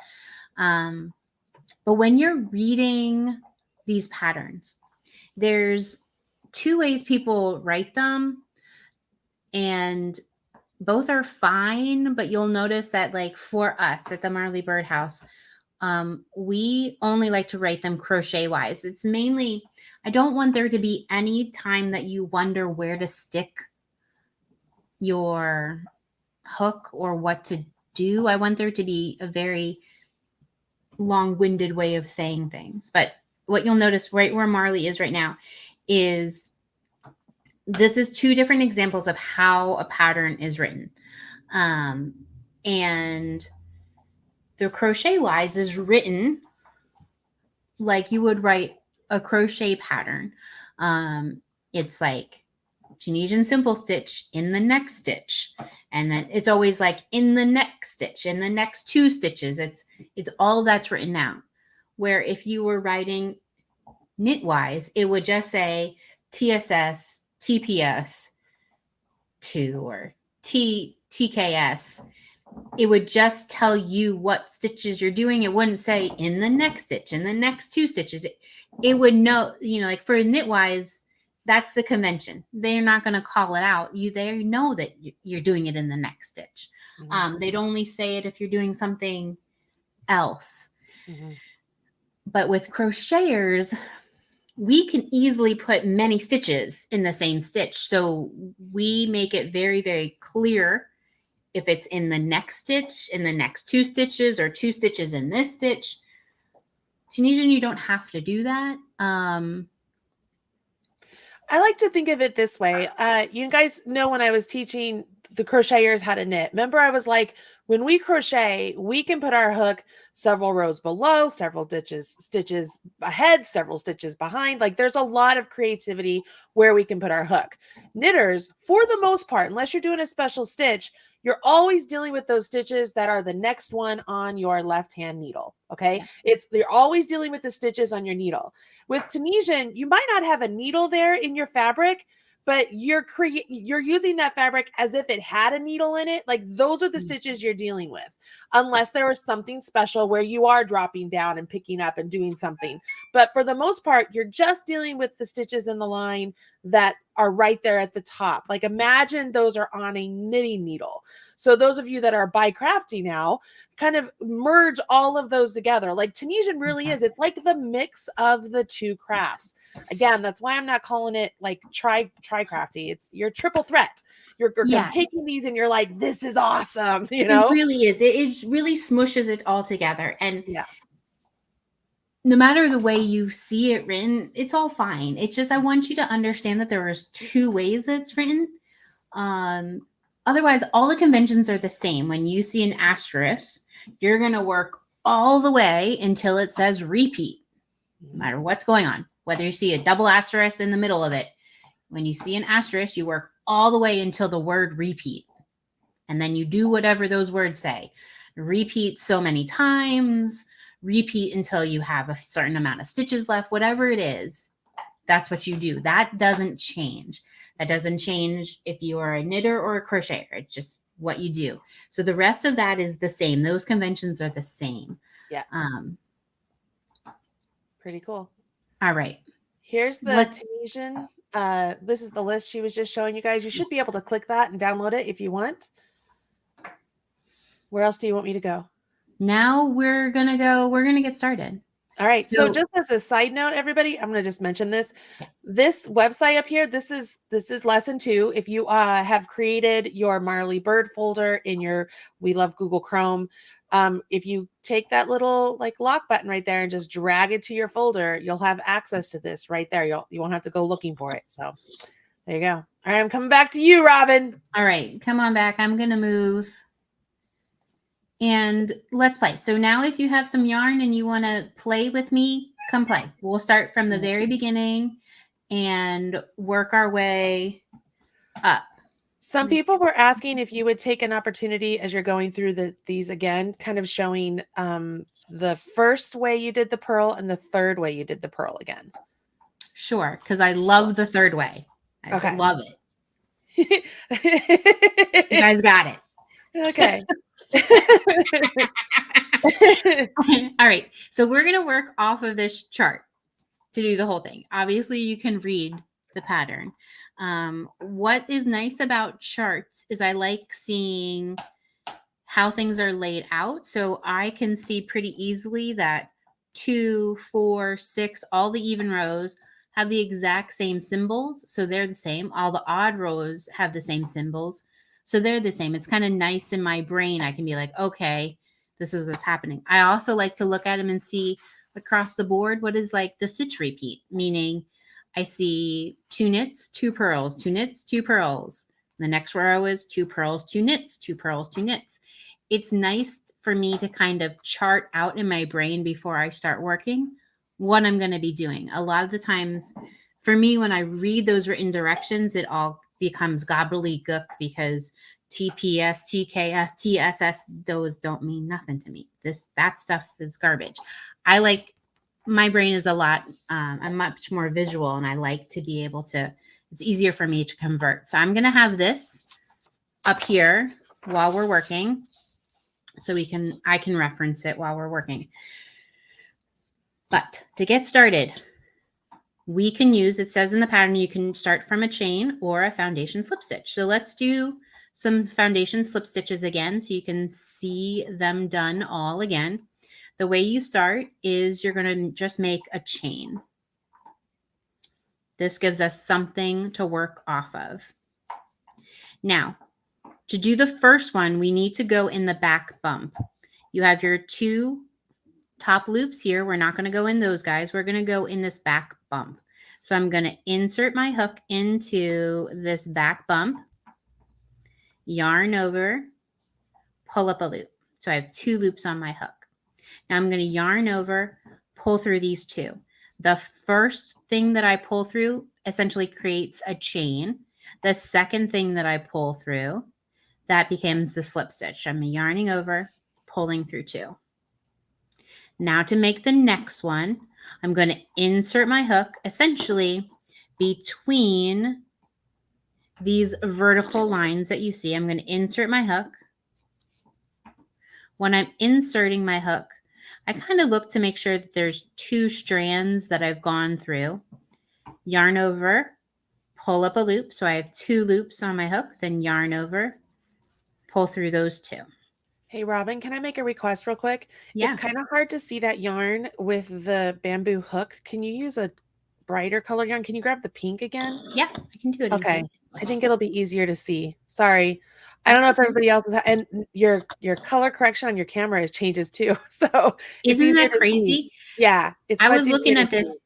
But when you're reading these patterns, there's two ways people write them, and both are fine, but you'll notice that, like, for us at the Marley Birdhouse, we only like to write them crochet wise. It's mainly, I don't want there to be any time that you wonder where to stick your hook or what to do. I want there to be a very long-winded way of saying things. But what you'll notice right where Marley is right now is this is two different examples of how a pattern is written. And the crochet wise is written like you would write a crochet pattern. It's like Tunisian simple stitch in the next stitch, and then it's always like in the next stitch, in the next 2 stitches. It's all that's written out. Where if you were writing knitwise, it would just say TSS, TPS 2 or TKS. It would just tell you what stitches you're doing. It wouldn't say in the next stitch, in the next 2 stitches. It would know, like for knitwise, that's the convention. They're not going to call it out. They know that you're doing it in the next stitch. Mm-hmm. They'd only say it if you're doing something else. Mm-hmm. But with crocheters, we can easily put many stitches in the same stitch. So we make it very, very clear if it's in the next stitch, in the next 2 stitches, or 2 stitches in this stitch. Tunisian, you don't have to do that. I like to think of it this way. You guys know when I was teaching the crocheters how to knit, remember I was like, when we crochet, we can put our hook several rows below, several stitches ahead, several stitches behind. Like there's a lot of creativity where we can put our hook. Knitters, for the most part, unless you're doing a special stitch, you're always dealing with those stitches that are the next one on your left-hand needle. Okay. Yeah. You're always dealing with the stitches on your needle. With Tunisian, you might not have a needle there in your fabric, but you're using that fabric as if it had a needle in it. Like those are the stitches you're dealing with, unless there was something special where you are dropping down and picking up and doing something. But for the most part, you're just dealing with the stitches in the line that are right there at the top. Like imagine those are on a knitting needle. So those of you that are BiCrafty now, kind of merge all of those together. Like Tunisian really is. It's like the mix of the 2 crafts. Again, that's why I'm not calling it like tri-crafty. It's your triple threat. You're taking these and you're like, this is awesome. It really is. It really smushes it all together. And no matter the way you see it written, it's all fine. It's just I want you to understand that there is 2 ways that it's written. Otherwise, all the conventions are the same. When you see an asterisk, you're going to work all the way until it says repeat, no matter what's going on. Whether you see a double asterisk in the middle of it, when you see an asterisk, you work all the way until the word repeat. And then you do whatever those words say. Repeat so many times, repeat until you have a certain amount of stitches left, whatever it is, that's what you do. That doesn't change. That doesn't change if you are a knitter or a crocheter. It's just what you do. So the rest of that is the same. Those conventions are the same. Yeah. Pretty cool. All right. Here's the Tunisian. This is the list she was just showing you guys. You should be able to click that and download it if you want. Where else do you want me to go? Now we're going to get started. All right. So just as a side note, everybody, I'm going to just mention this. This website up here, this is lesson 2. If you have created your Marley Bird folder in your We Love Google Chrome, if you take that little like lock button right there and just drag it to your folder, you'll have access to this right there. You won't have to go looking for it. So there you go. All right. I'm coming back to you, Robyn. All right. Come on back. I'm going to move. And let's play. So now if you have some yarn and you want to play with me, come play. We'll start from the very beginning and work our way up. Some people were asking if you would take an opportunity as you're going through these again, kind of showing the first way you did the purl and the third way you did the purl again. Sure, because I love the third way. I love it. You guys got it. Okay. All right. So we're going to work off of this chart to do the whole thing. Obviously, you can read the pattern. What is nice about charts is I like seeing how things are laid out. So I can see pretty easily that 2, 4, 6, all the even rows have the exact same symbols. So they're the same. All the odd rows have the same symbols. So they're the same. It's kind of nice in my brain. I can be like, okay, this is what's happening. I also like to look at them and see across the board what is like the stitch repeat, meaning I see 2 knits, 2 purls, 2 knits, 2 purls. The next row is 2 purls, 2 knits, 2 purls, 2 knits. it's nice for me to kind of chart out in my brain before I start working what I'm going to be doing. A lot of the times for me, when I read those written directions, it all becomes gobbledygook because TPS, TKS, TSS, those don't mean nothing to me. That stuff is garbage. My brain is I'm much more visual, and I like to be able to, it's easier for me to convert. So I'm going to have this up here while we're working so I can reference it while we're working. But to get started, we can use, it says in the pattern, you can start from a chain or a foundation slip stitch. So let's do some foundation slip stitches again so you can see them done all again. The way you start is you're going to just make a chain. This gives us something to work off of. Now, to do the first one, we need to go in the back bump. You have your 2 top loops here. We're not going to go in those guys. We're going to go in this back bump. So I'm going to insert my hook into this back bump, yarn over, pull up a loop. So I have 2 loops on my hook. Now I'm going to yarn over, pull through these 2. The first thing that I pull through essentially creates a chain. The second thing that I pull through, that becomes the slip stitch. I'm yarning over, pulling through 2. Now to make the next one, I'm going to insert my hook essentially between these vertical lines that you see. I'm going to insert my hook. When I'm inserting my hook, I kind of look to make sure that there's 2 strands that I've gone through. Yarn over, pull up a loop. So I have 2 loops on my hook, then yarn over, pull through those 2. Hey, Robyn, can I make a request real quick? Yeah. It's kind of hard to see that yarn with the bamboo hook. Can you use a brighter color yarn? Can you grab the pink again? Yeah, I can do it. Okay. I think it'll be easier to see. Sorry. I That's don't know if okay. everybody else is, and your color correction on your camera changes too. So it's Isn't easier that to see. crazy? Yeah. It's I much was easier looking to at this. see.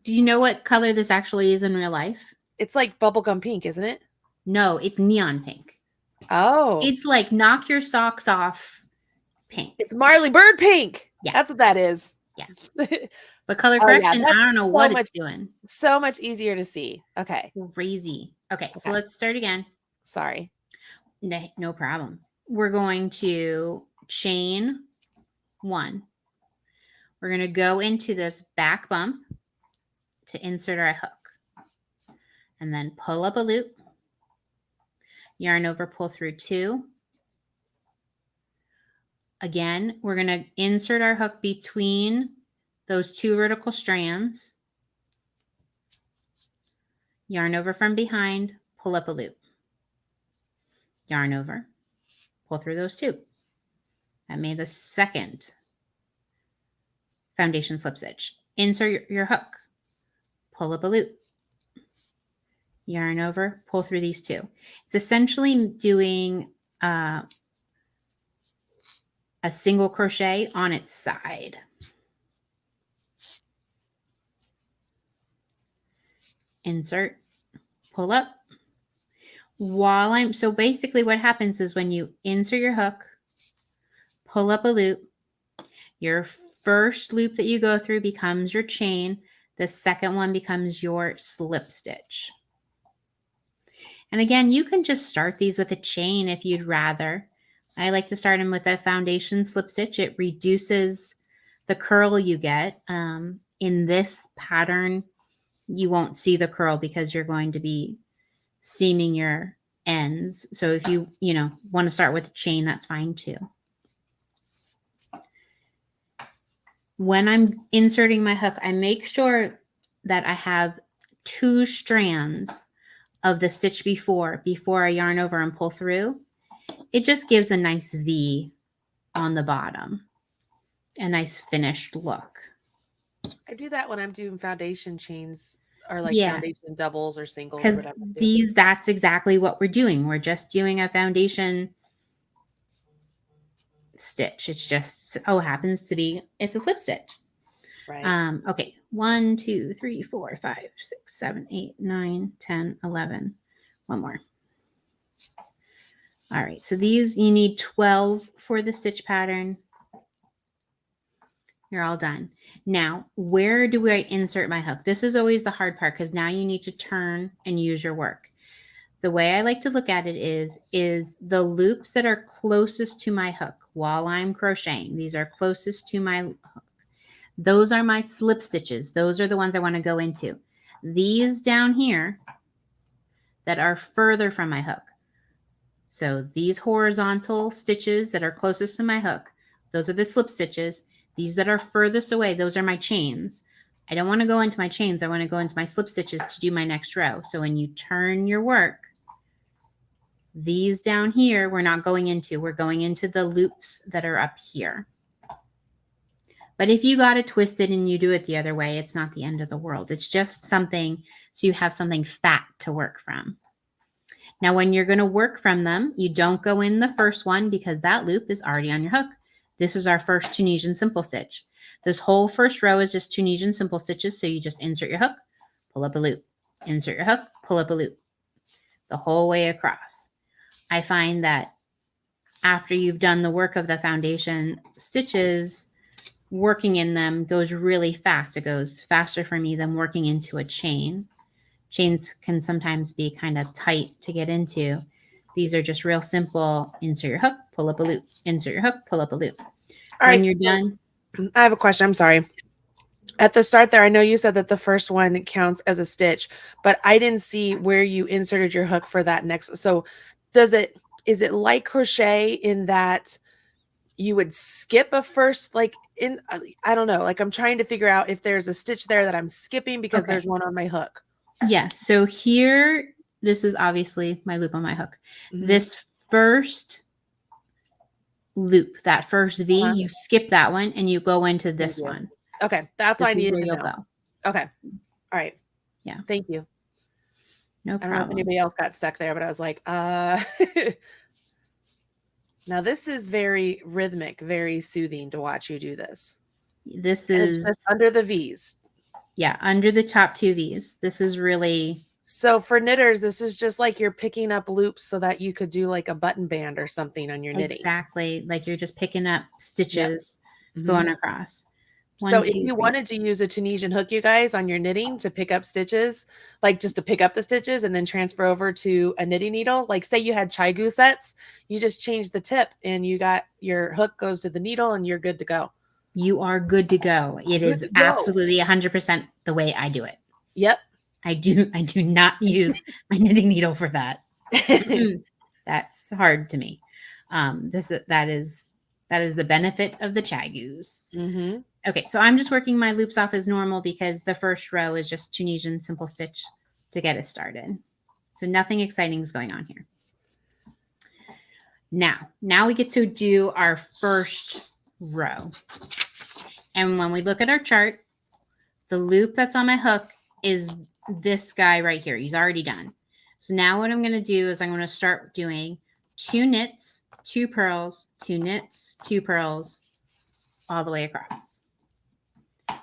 Do you know what color this actually is in real life? It's like bubblegum pink, isn't it? No, it's neon pink. Oh. It's like knock your socks off pink. It's Marley Bird pink. Yeah. That's what that is. Yeah. But color Oh, yeah, correction, that's I don't know so what much, it's doing. so much easier to see. Okay. Crazy. Okay, so Okay. let's start again. Sorry. No problem. We're going to chain 1. We're going to go into this back bump to insert our hook. And then pull up a loop. Yarn over, pull through 2. Again, we're going to insert our hook between those 2 vertical strands. Yarn over from behind, pull up a loop. Yarn over, pull through those 2. I made the second foundation slip stitch. Insert your hook, pull up a loop. Yarn over, pull through these 2. It's essentially doing a single crochet on its side. Insert, pull up. So basically what happens is when you insert your hook, pull up a loop, your first loop that you go through becomes your chain. The second one becomes your slip stitch. And again, you can just start these with a chain if you'd rather. I like to start them with a foundation slip stitch. It reduces the curl you get. In this pattern, you won't see the curl because you're going to be seaming your ends. So if you want to start with a chain, that's fine too. When I'm inserting my hook, I make sure that I have 2 strands of the stitch before I yarn over and pull through. It just gives a nice V on the bottom, a nice finished look. I do that when I'm doing foundation chains or like Yeah. foundation doubles or singles or Because whatever. that's exactly what we're doing. We're just doing a foundation stitch. It's just happens to be it's a slip stitch. Right. Okay. 1, 2, 3, 4, 5, 6, 7, 8, 9, 10, 11. One more. All right, so these, you need 12 for the stitch pattern. You're all done. Now, where do I insert my hook? This is always the hard part because now you need to turn and use your work. The way I like to look at it is the loops that are closest to my hook while I'm crocheting. These are closest to my hook. Those are my slip stitches. Those are the ones I want to go into. These down here that are further from my hook. So these horizontal stitches that are closest to my hook, those are the slip stitches. These that are furthest away, those are my chains. I don't want to go into my chains. I want to go into my slip stitches to do my next row. So when you turn your work, these down here, we're not going into. We're going into the loops that are up here. But if you got it twisted and you do it the other way, it's not the end of the world. It's just something so you have something fat to work from. Now, when you're going to work from them, you don't go in the first one because that loop is already on your hook. This is our first Tunisian simple stitch. This whole first row is just Tunisian simple stitches. So you just insert your hook, pull up a loop, insert your hook, pull up a loop the whole way across. I find that after you've done the work of the foundation stitches, working in them goes really fast. It goes faster for me than working into a chain. Chains can sometimes be kind of tight to get into. These are just real simple. Insert your hook, pull up a loop. Insert your hook, pull up a loop. All when right, you're so done. I have a question. I'm sorry. At the start there, I know you said that the first one counts as a stitch, but I didn't see where you inserted your hook for that next. So is it like crochet in that you would skip a first, like in, I don't know, like I'm trying to figure out if there's a stitch there that I'm skipping because there's one on my hook. Yeah. So here, this is obviously my loop on my hook. Mm-hmm. This first loop, that first V, you skip that one and you go into this one. Okay. That's what I needed to know. Go. Okay. All right. Yeah. Thank you. No problem. I don't know if anybody else got stuck there, but I was like, Now this is very rhythmic, very soothing to watch you do this. This is under the V's. Yeah, under the top two V's. This is really... So for knitters, this is just like you're picking up loops so that you could do like a button band or something on your knitting. Exactly. Like you're just picking up stitches going across. So if you wanted to use a Tunisian hook, you guys, on your knitting to pick up stitches, like just to pick up the stitches and then transfer over to a knitting needle, like say you had chai sets, you just change the tip and you got your hook goes to the needle and you're good to go. You are good to go. It is absolutely 100% the way I do it. Yep. I do not use my knitting needle for that. That's hard to me. That is the benefit of the chagus. Mm-hmm. Okay, so I'm just working my loops off as normal because the first row is just Tunisian simple stitch to get us started. So nothing exciting is going on here. Now we get to do our first row. And when we look at our chart, the loop that's on my hook is this guy right here. He's already done. So now what I'm going to do is I'm going to start doing 2 knits, 2 purls, 2 knits, 2 purls, all the way across.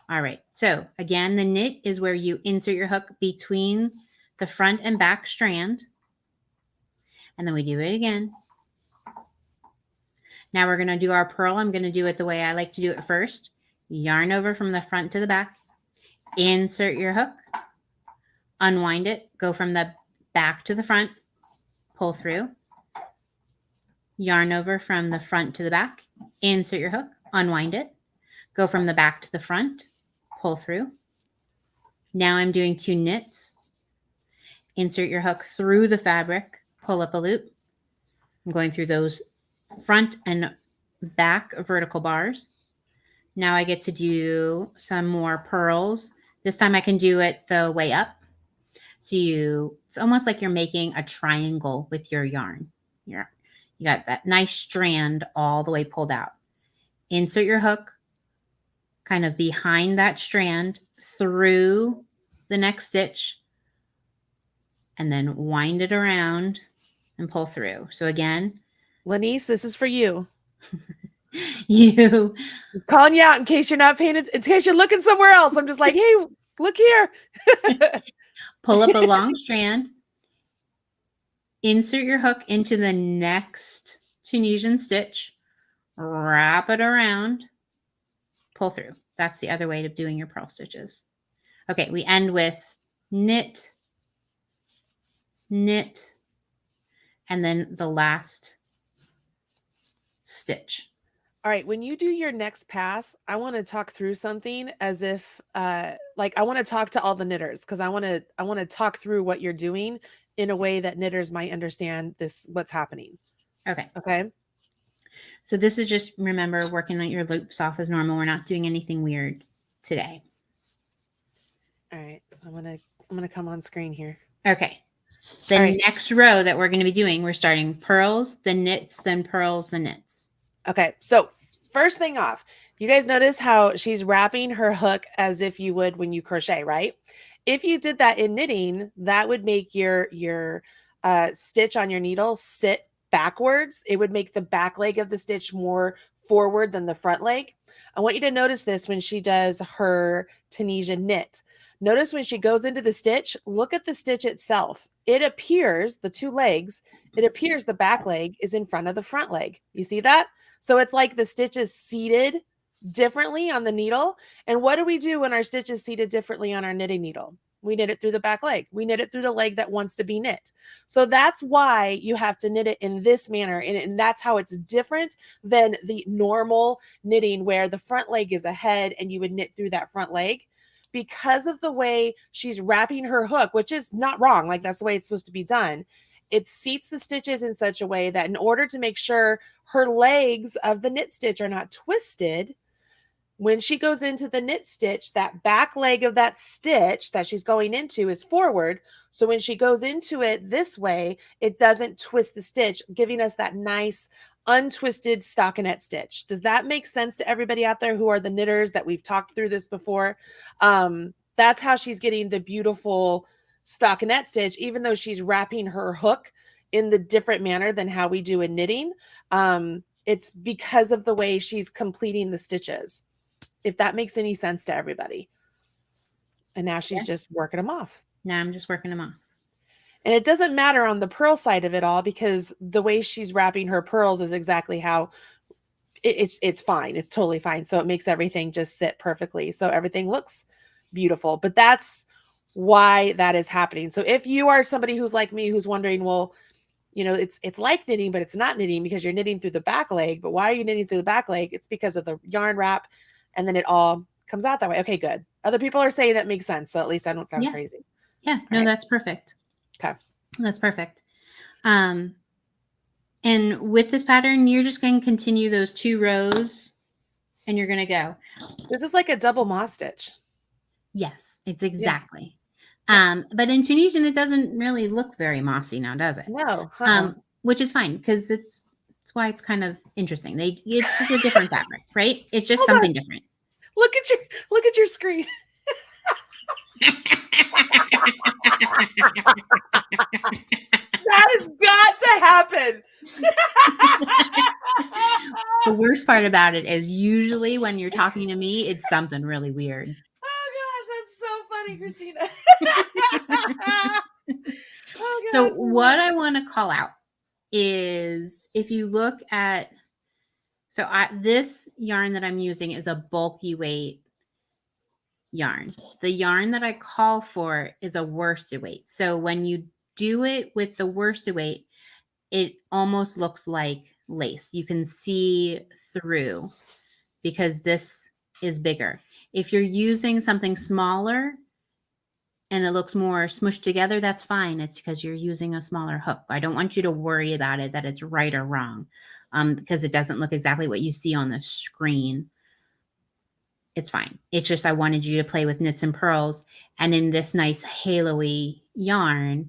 All right. So again, the knit is where you insert your hook between the front and back strand. And then we do it again. Now we're going to do our purl. I'm going to do it the way I like to do it first. Yarn over from the front to the back. Insert your hook. Unwind it. Go from the back to the front. Pull through. Yarn over from the front to the back. Insert your hook. Unwind it. Go from the back to the front. Pull through. Now I'm doing 2 knits. Insert your hook through the fabric. Pull up a loop. I'm going through those front and back vertical bars. Now I get to do some more purls. This time I can do it the way up. So it's almost like you're making a triangle with your yarn. You got that nice strand all the way pulled out. Insert your hook kind of behind that strand through the next stitch and then wind it around and pull through. So again, Lanice, this is for you. I'm calling you out in case you're not paying it, in case you're looking somewhere else. I'm just like, hey, look here. Pull up a long strand. insert your hook into the next Tunisian stitch, wrap it around, pull through. That's the other way of doing your purl stitches. Okay, we end with knit, knit, and then the last stitch. All right, when you do your next pass, I want to talk through something as if like I want to talk to all the knitters because I want to talk through what you're doing in a way that knitters might understand what's happening. Okay. Okay? So this is just, remember, working on your loops off as normal. We're not doing anything weird today. All right. So I'm going to come on screen here. Okay. The next row that we're going to be doing, we're starting purls, then knits, then purls, then knits. Okay. So first thing off, you guys notice how she's wrapping her hook as if you would when you crochet, right? If you did that in knitting, that would make your stitch on your needle sit backwards. It would make the back leg of the stitch more forward than the front leg. I want you to notice this when she does her Tunisian knit. Notice when she goes into the stitch, look at the stitch itself. It appears, the two legs, it appears the back leg is in front of the front leg. You see that? So it's like the stitch is seated differently on the needle. And what do we do when our stitch is seated differently on our knitting needle? We knit it through the back leg. We knit it through the leg that wants to be knit. So that's why you have to knit it in this manner. And that's how it's different than the normal knitting where the front leg is ahead and you would knit through that front leg. Because of the way she's wrapping her hook, which is not wrong, like that's the way it's supposed to be done, it seats the stitches in such a way that in order to make sure her legs of the knit stitch are not twisted, when she goes into the knit stitch, that back leg of that stitch that she's going into is forward. So when she goes into it this way, it doesn't twist the stitch, giving us that nice untwisted stockinette stitch. Does that make sense to everybody out there who are the knitters that we've talked through this before? That's how she's getting the beautiful stockinette stitch, even though she's wrapping her hook in the different manner than how we do in knitting. It's because of the way she's completing the stitches, if that makes any sense to everybody. And now she's just working them off. Now I'm just working them off. And it doesn't matter on the purl side of it all because the way she's wrapping her pearls is exactly how it's fine. It's totally fine. So it makes everything just sit perfectly. So everything looks beautiful. But that's why that is happening. So if you are somebody who's like me, who's wondering, well, you know, it's like knitting, but it's not knitting because you're knitting through the back leg. But why are you knitting through the back leg? It's because of the yarn wrap. And then it all comes out that way. Okay, good. Other people are saying that makes sense. So at least I don't sound crazy. Yeah, no, right. That's perfect. Okay. That's perfect. And with this pattern, you're just going to continue those 2 rows and you're going to go. This is like a double moss stitch. Yes, it's exactly. Yeah. But in Tunisian, it doesn't really look very mossy now, does it? No. Which is fine because that's why it's kind of interesting. It's just a different fabric, right? It's just something different. Look at your screen. That has got to happen. The worst part about it is usually when you're talking to me, it's something really weird. Oh gosh, that's so funny, Christina. Oh, so what I want to call out is if you look at, this yarn that I'm using is a bulky weight yarn. The yarn that I call for is a worsted weight. So when you do it with the worsted weight, it almost looks like lace. You can see through because this is bigger. If you're using something smaller and it looks more smushed together, that's fine. It's because you're using a smaller hook. I don't want you to worry about it, that it's right or wrong, because it doesn't look exactly what you see on the screen. It's fine. It's just I wanted you to play with knits and purls. And in this nice halo-y yarn,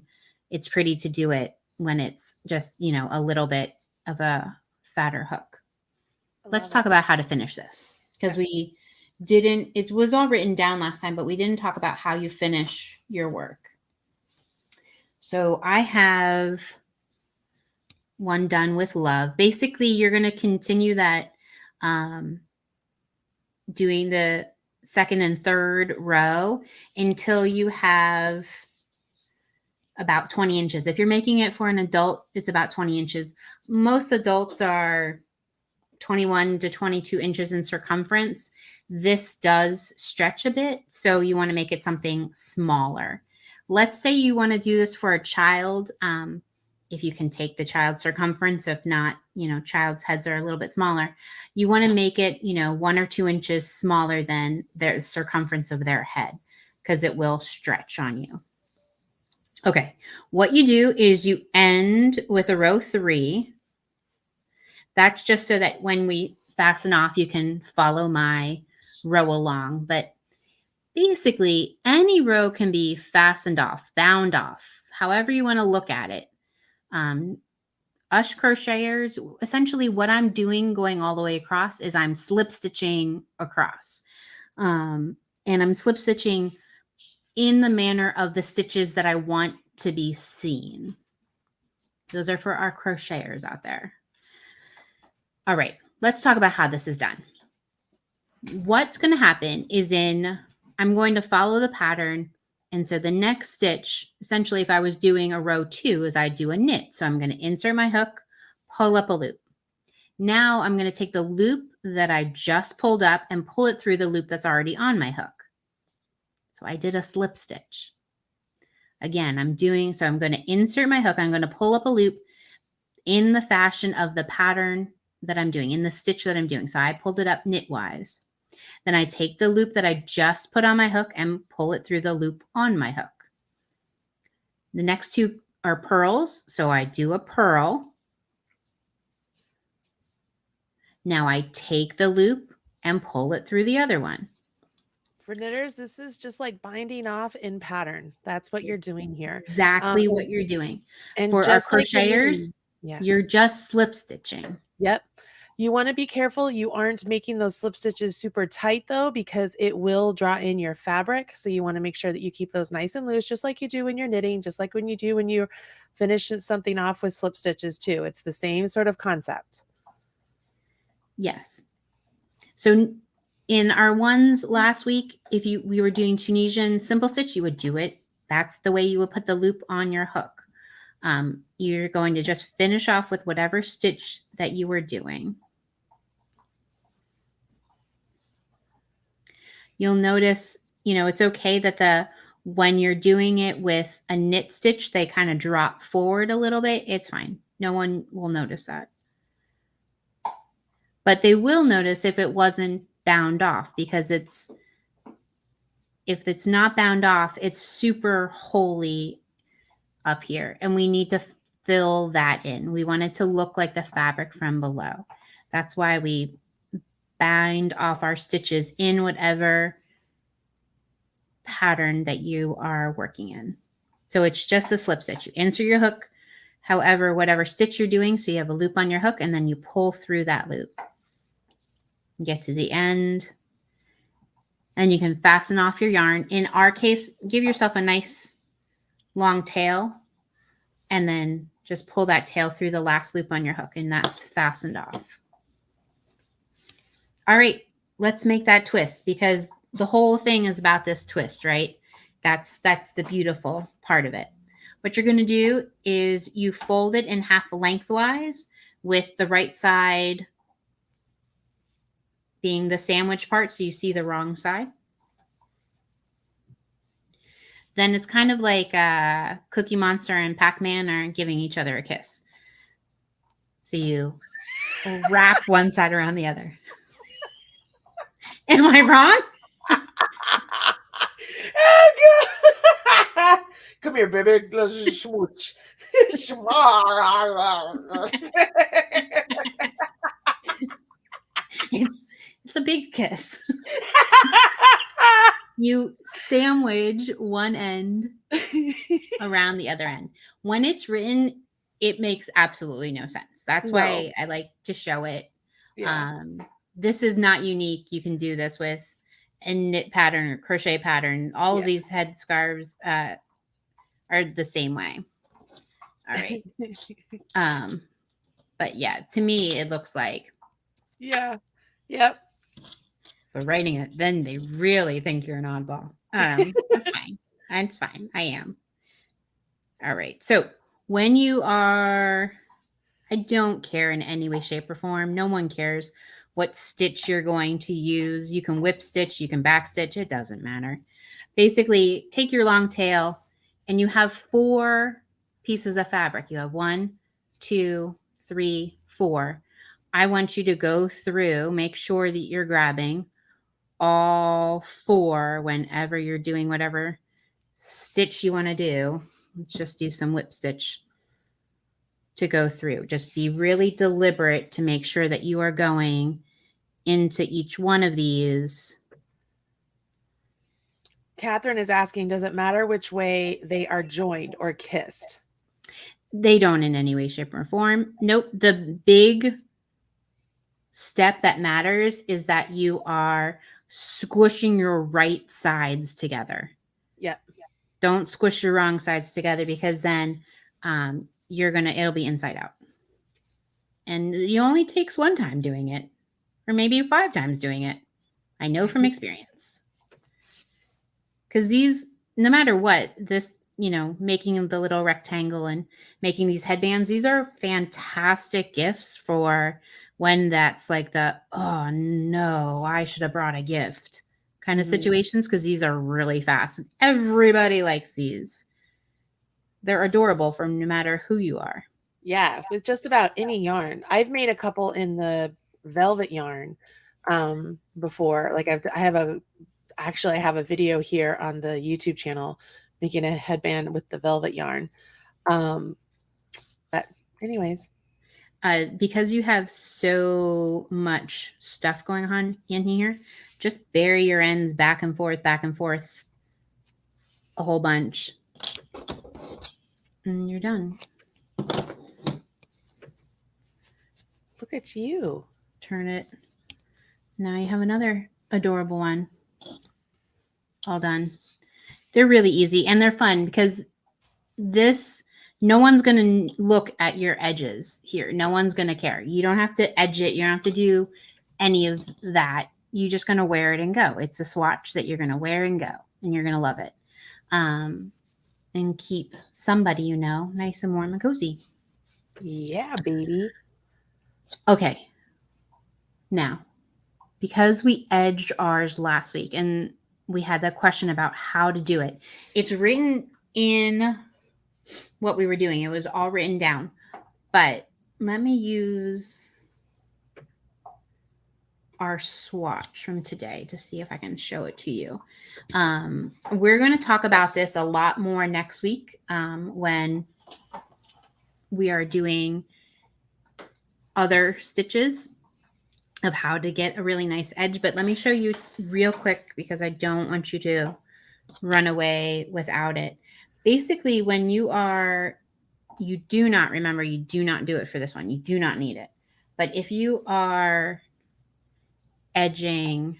it's pretty to do it when it's just, you know, a little bit of a fatter hook. Let's talk about how to finish this because we didn't, it was all written down last time, but we didn't talk about how you finish your work. So I have one done with love. Basically, you're going to continue that, doing the second and third row until you have about 20 inches. If you're making it for an adult, it's about 20 inches. Most adults are 21 to 22 inches in circumference. This does stretch a bit, so you want to make it something smaller. Let's say you want to do this for a child. If you can take the child's circumference, if not, child's heads are a little bit smaller. You want to make it, 1 or 2 inches smaller than the circumference of their head, because it will stretch on you. Okay, what you do is you end with a row 3. That's just so that when we fasten off, you can follow my row along. But basically, any row can be fastened off, bound off, however you want to look at it. Us crocheters, essentially what I'm doing going all the way across is I'm slip stitching across. And I'm slip stitching in the manner of the stitches that I want to be seen. Those are for our crocheters out there. All right, let's talk about how this is done. What's going to happen is I'm going to follow the pattern. And so the next stitch, essentially, if I was doing a row 2, is I do a knit. So I'm going to insert my hook, pull up a loop. Now I'm going to take the loop that I just pulled up and pull it through the loop that's already on my hook. So I did a slip stitch. Again, I'm going to insert my hook. I'm going to pull up a loop in the fashion of the pattern that I'm doing, in the stitch that I'm doing. So I pulled it up knitwise. Then I take the loop that I just put on my hook and pull it through the loop on my hook. The next 2 are purls. So I do a purl. Now I take the loop and pull it through the other one. For knitters, this is just like binding off in pattern. That's what you're doing here. Exactly what you're doing. And for just our crocheters, you're just slip stitching. Yep. You want to be careful you aren't making those slip stitches super tight, though, because it will draw in your fabric. So you want to make sure that you keep those nice and loose, just like you do when you're knitting, just like when you do when you finish something off with slip stitches too. It's the same sort of concept. Yes. So in our ones last week, if we were doing Tunisian simple stitch, you would do it. That's the way you would put the loop on your hook. You're going to just finish off with whatever stitch that you were doing. You'll notice, it's okay that when you're doing it with a knit stitch, they kind of drop forward a little bit. It's fine. No one will notice that. But they will notice if it wasn't bound off, because if it's not bound off, it's super holy up here, and we need to fill that in. We want it to look like the fabric from below. That's why we bind off our stitches in whatever pattern that you are working in. So it's just a slip stitch. You insert your hook, whatever stitch you're doing, so you have a loop on your hook, and then you pull through that loop. You get to the end, and you can fasten off your yarn. In our case, give yourself a nice long tail, and then just pull that tail through the last loop on your hook, and that's fastened off. All right, let's make that twist, because the whole thing is about this twist, right? That's the beautiful part of it. What you're going to do is you fold it in half lengthwise, with the right side being the sandwich part, so you see the wrong side. Then it's kind of like Cookie Monster and Pac-Man are giving each other a kiss. So you wrap one side around the other. Am I wrong? Come here, baby. Let's smooch. It's a big kiss. You sandwich one end around the other end. When it's written, it makes absolutely no sense. That's why I like to show it. Yeah. This is not unique. You can do this with a knit pattern or crochet pattern. All of these head scarves are the same way. All right. But yeah, to me, it looks like. Yeah. Yep. But writing it, then they really think you're an oddball. That's fine. That's fine. I am. All right. So when you are, I don't care in any way, shape, or form. No one cares what stitch you're going to use. You can whip stitch, you can back stitch, it doesn't matter. Basically, take your long tail and you have 4 pieces of fabric. You have 1, 2, 3, 4. I want you to go through, make sure that you're grabbing all 4 whenever you're doing whatever stitch you want to do. Let's just do some whip stitch to go through. Just be really deliberate to make sure that you are going into each one of these. Catherine is asking, does it matter which way they are joined or kissed? They don't in any way, shape, or form. Nope. The big step that matters is that you are squishing your right sides together. Yep. Don't squish your wrong sides together, because then it'll be inside out. And it only takes 1 time doing it, or maybe 5 times doing it. I know from experience. Because these, no matter what, this, making the little rectangle and making these headbands, these are fantastic gifts for when that's like the, oh no, I should have brought a gift kind of situations, because these are really fast. Everybody likes these. They're adorable for no matter who you are. Yeah, with just about any yarn. I've made a couple in the velvet yarn before. Like I have a video here on the YouTube channel making a headband with the velvet yarn. But anyways, because you have so much stuff going on in here, just bury your ends back and forth a whole bunch, and you're done. Look at you. Turn it. Now you have another adorable one. All done. They're really easy and they're fun, because no one's going to look at your edges here. No one's going to care. You don't have to edge it. You don't have to do any of that. You're just going to wear it and go. It's a swatch that you're going to wear and go, and you're going to love it. And keep somebody nice and warm and cozy. Yeah, baby. Okay. Now, because we edged ours last week and we had that question about how to do it, it's written in what we were doing. It was all written down. But let me use our swatch from today to see if I can show it to you. We're going to talk about this a lot more next week when we are doing other stitches of how to get a really nice edge. But let me show you real quick, because I don't want you to run away without it. Basically, when you do not do it for this one. You do not need it. But if you are edging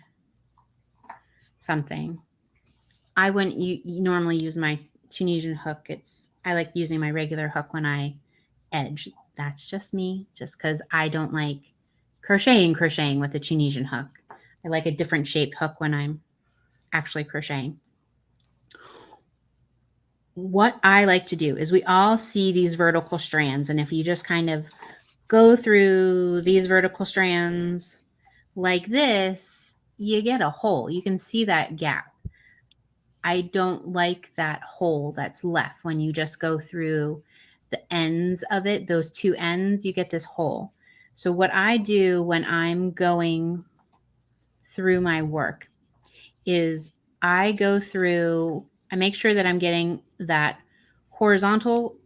something, I wouldn't normally use my Tunisian hook. I like using my regular hook when I edge. That's just me, just because I don't like crocheting with a Tunisian hook. I like a different shaped hook when I'm actually crocheting. What I like to do is, we all see these vertical strands, and if you just kind of go through these vertical strands like this, you get a hole. You can see that gap. I don't like that hole that's left when you just go through the ends of it. Those 2 ends, you get this hole. So what I do when I'm going through my work is I make sure that I'm getting that horizontal,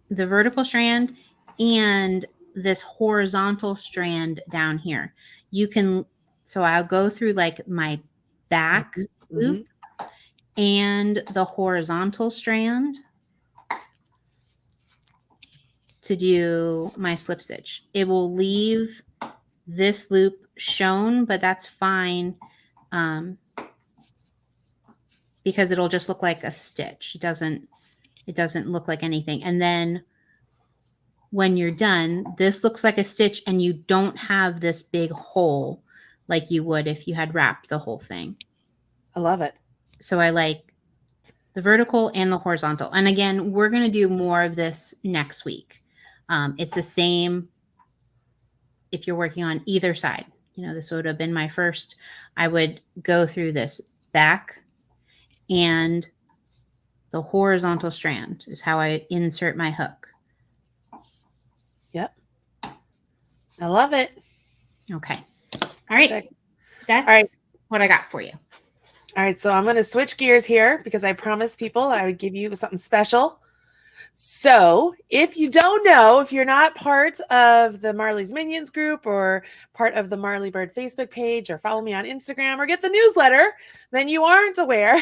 the vertical strand, and this horizontal strand down here. So I'll go through like my back loop and the horizontal strand to do my slip stitch. It will leave this loop shown, but that's fine, because it'll just look like a stitch. It doesn't look like anything. And then when you're done, this looks like a stitch, and you don't have this big hole like you would if you had wrapped the whole thing. I love it. So I like the vertical and the horizontal. And again, we're going to do more of this next week. It's the same if you're working on either side. You know, this would have been my first. I would go through this back and the horizontal strand is how I insert my hook. Yep. I love it. Okay. All right. Perfect. That's All right. what I got for you. All right. So I'm going to switch gears here because I promised people I would give you something special. So if you don't know, if you're not part of the Marley's Minions group or part of the Marley Bird Facebook page or follow me on Instagram or get the newsletter, then you aren't aware.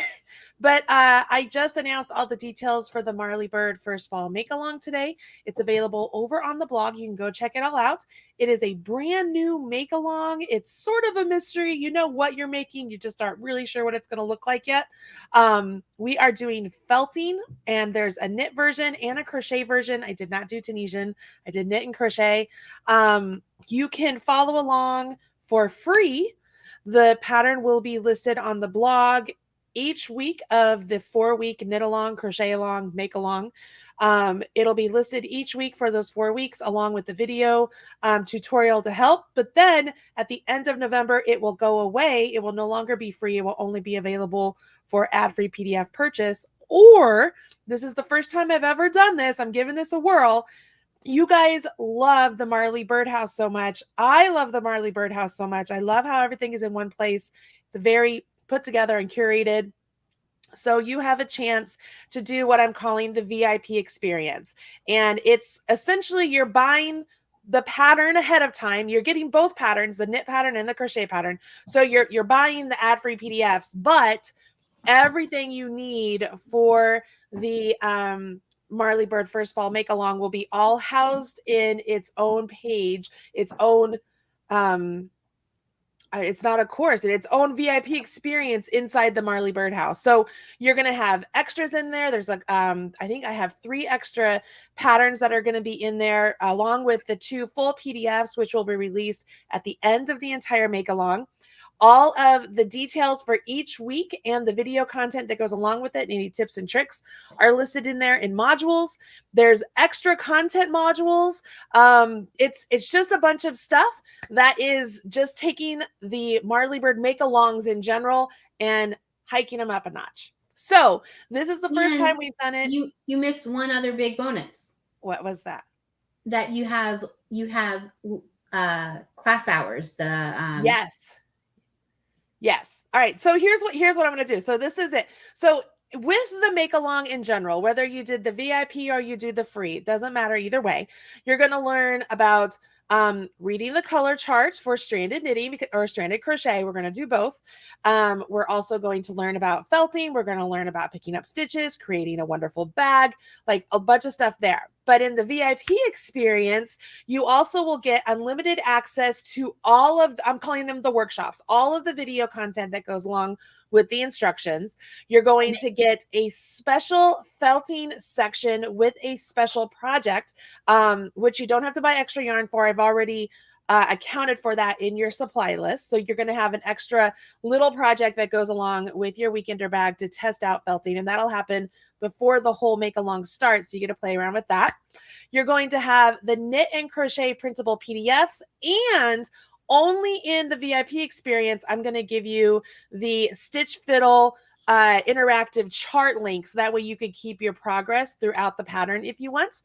But I just announced all the details for the Marley Bird First Fall Make-Along today. It's available over on the blog. You can go check it all out. It is a brand new make-along. It's sort of a mystery. You know what you're making. You just aren't really sure what it's going to look like yet. We are doing felting, and there's a knit version and a crochet version. I did not do Tunisian. I did knit and crochet. You can follow along for free. The pattern will be listed on the blog each week of the 4-week knit along, crochet along, make along. It'll be listed each week for those 4 weeks along with the video tutorial to help. But then at the end of November, it will go away. It will no longer be free. It will only be available for ad-free PDF purchase. Or this is the first time I've ever done this. I'm giving this a whirl. You guys love the Marley Birdhouse so much. I love the Marley Birdhouse so much. I love how everything is in one place. It's very put together and curated. So you have a chance to do what I'm calling the VIP experience. And it's essentially you're buying the pattern ahead of time. You're getting both patterns, the knit pattern and the crochet pattern. So you're buying the ad-free PDFs, but everything you need for the Marley Bird First Fall Make Along will be all housed in its own page, its own it's not a course, its own VIP experience inside the Marley Birdhouse. So you're going to have extras in there. There's like, I think I have 3 extra patterns that are going to be in there, along with the 2 full PDFs, which will be released at the end of the entire make along. All of the details for each week and the video content that goes along with it, any tips and tricks, are listed in there in modules. There's extra content modules. It's just a bunch of stuff that is just taking the Marley Bird make-alongs in general and hiking them up a notch. So this is the first time we've done it. You missed one other big bonus. What was that? That you have class hours. Yes. All right. So here's what I'm going to do. So this is it. So with the make along in general, whether you did the VIP or you do the free, it doesn't matter either way. You're going to learn about reading the color chart for stranded knitting or stranded crochet. We're going to do both. We're also going to learn about felting. We're going to learn about picking up stitches, creating a wonderful bag, like a bunch of stuff there. But in the VIP experience, you also will get unlimited access to all of, I'm calling them the workshops, all of the video content that goes along with the instructions. You're going to get a special felting section with a special project, which you don't have to buy extra yarn for. I've already accounted for that in your supply list. So you're going to have an extra little project that goes along with your weekender bag to test out felting, and that'll happen before the whole make along starts. So you get to play around with that. You're going to have the knit and crochet printable PDFs, and only in the VIP experience, I'm going to give you the Stitch Fiddle interactive chart links. That way you can keep your progress throughout the pattern if you want.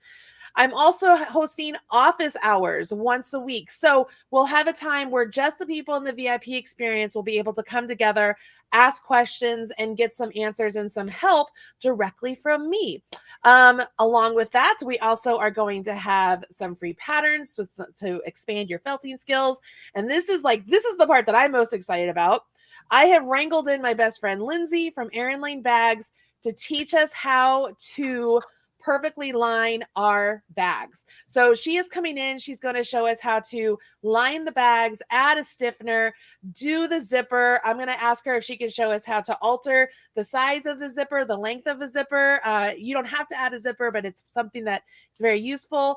I'm also hosting office hours once a week. So we'll have a time where just the people in the VIP experience will be able to come together, ask questions, and get some answers and some help directly from me. Along with that, we also are going to have some free patterns to expand your felting skills. And this is the part that I'm most excited about. I have wrangled in my best friend, Lindsay from Erin Lane Bags, to teach us how to perfectly line our bags. So she is coming in. She's going to show us how to line the bags, add a stiffener, do the zipper. I'm going to ask her if she can show us how to alter the size of the zipper, the length of a zipper. You don't have to add a zipper, but it's something that is very useful.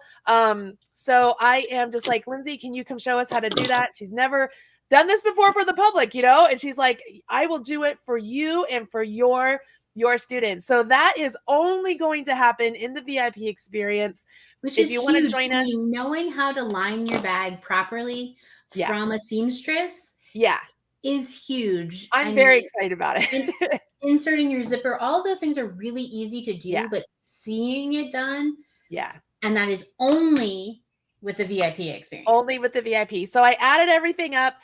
So I am just like, Lindsay, can you come show us how to do that? She's never done this before for the public, and she's like, I will do it for you and for your your students. So that is only going to happen in the VIP experience. Which If is you want to huge. join I us, mean, knowing how to line your bag properly yeah, from a seamstress yeah, is huge. I I'm very mean, excited about and it. inserting your zipper, all of those things are really easy to Yeah, do, but seeing it done, yeah. and that is only with the VIP experience. Only with the VIP. So I added everything up.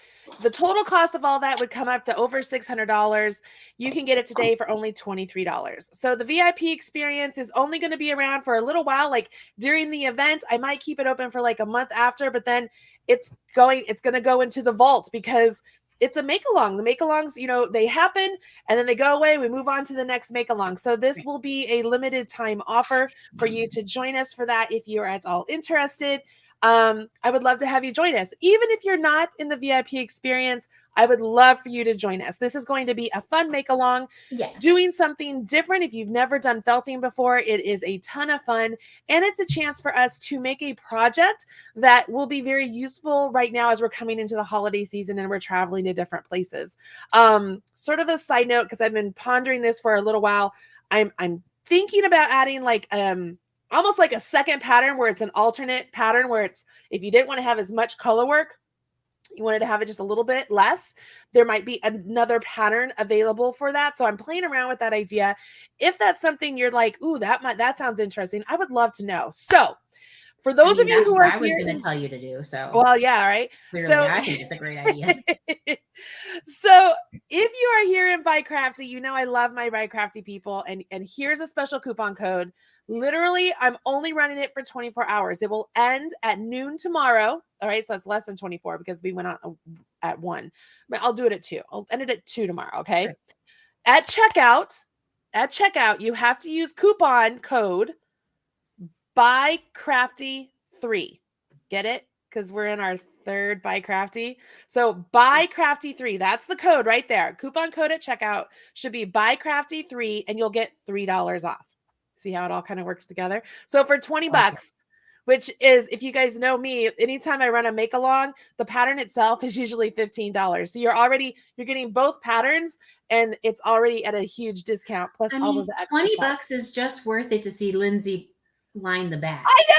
The total cost of all that would come up to over $600. You can get it today for only $23. So the VIP experience is only going to be around for a little while. Like during the event, I might keep it open for like a month after, but then it's going to go into the vault because it's a make along. The make alongs, you know, they happen and then they go away. We move on to the next make along. So this will be a limited time offer for you to join us for that if you're at all interested. I would love to have you join us. Even if you're not in the VIP experience, I would love for you to join us. This is going to be a fun make along, doing something different. If you've never done felting before, it is a ton of fun. And it's a chance for us to make a project that will be very useful right now as we're coming into the holiday season and we're traveling to different places. Sort of a side note, because I've been pondering this for a little while. I'm thinking about adding like almost like a second pattern where it's an alternate pattern where it's, if you didn't want to have as much color work, you wanted to have it just a little bit less, there might be another pattern available for that. So I'm playing around with that idea. If that's something you're like, ooh, that sounds interesting, I would love to know. So for those of you who are I was here, going to tell you to do. So, well, yeah, right. Clearly, So I think it's a great idea. So if you are here in BiCrafty, you know I love my BiCrafty people, and here's a special coupon code. Literally, I'm only running it for 24 hours. It will end at noon tomorrow. All right, so that's less than 24 because we went on at 1. But I'll do it at 2. I'll end it at 2 tomorrow, okay? Right. At checkout, you have to use coupon code BiCrafty3. Get it? Because we're in our third BiCrafty. So BiCrafty3, that's the code right there. Coupon code at checkout should be BiCrafty3 and you'll get $3 off. See how it all kind of works together? So for 20 bucks, which is, if you guys know me, anytime I run a make along, the pattern itself is usually $15. So you're getting both patterns and it's already at a huge discount plus all of the extra 20 stuff. bucks is just worth it to see Lindsay line the bag. I know.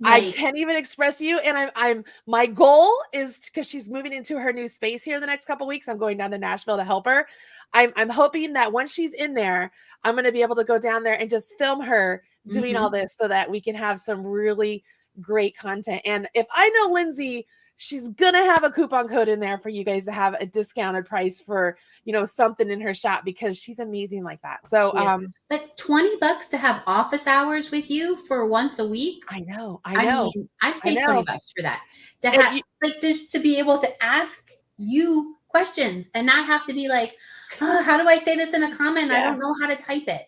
I can't even express to you. And I'm my goal is, because she's moving into her new space here the next couple weeks. I'm going down to Nashville to help her. I'm hoping that once she's in there, I'm going to be able to go down there and just film her doing all this so that we can have some really great content. And if I know Lindsay, she's going to have a coupon code in there for you guys to have a discounted price for, something in her shop, because she's amazing like that. So, but 20 bucks to have office hours with you for once a week. I know. I mean, I'd pay 20 bucks for that. To have, just to be able to ask you questions and not have to be like, oh, how do I say this in a comment? I don't know how to type it.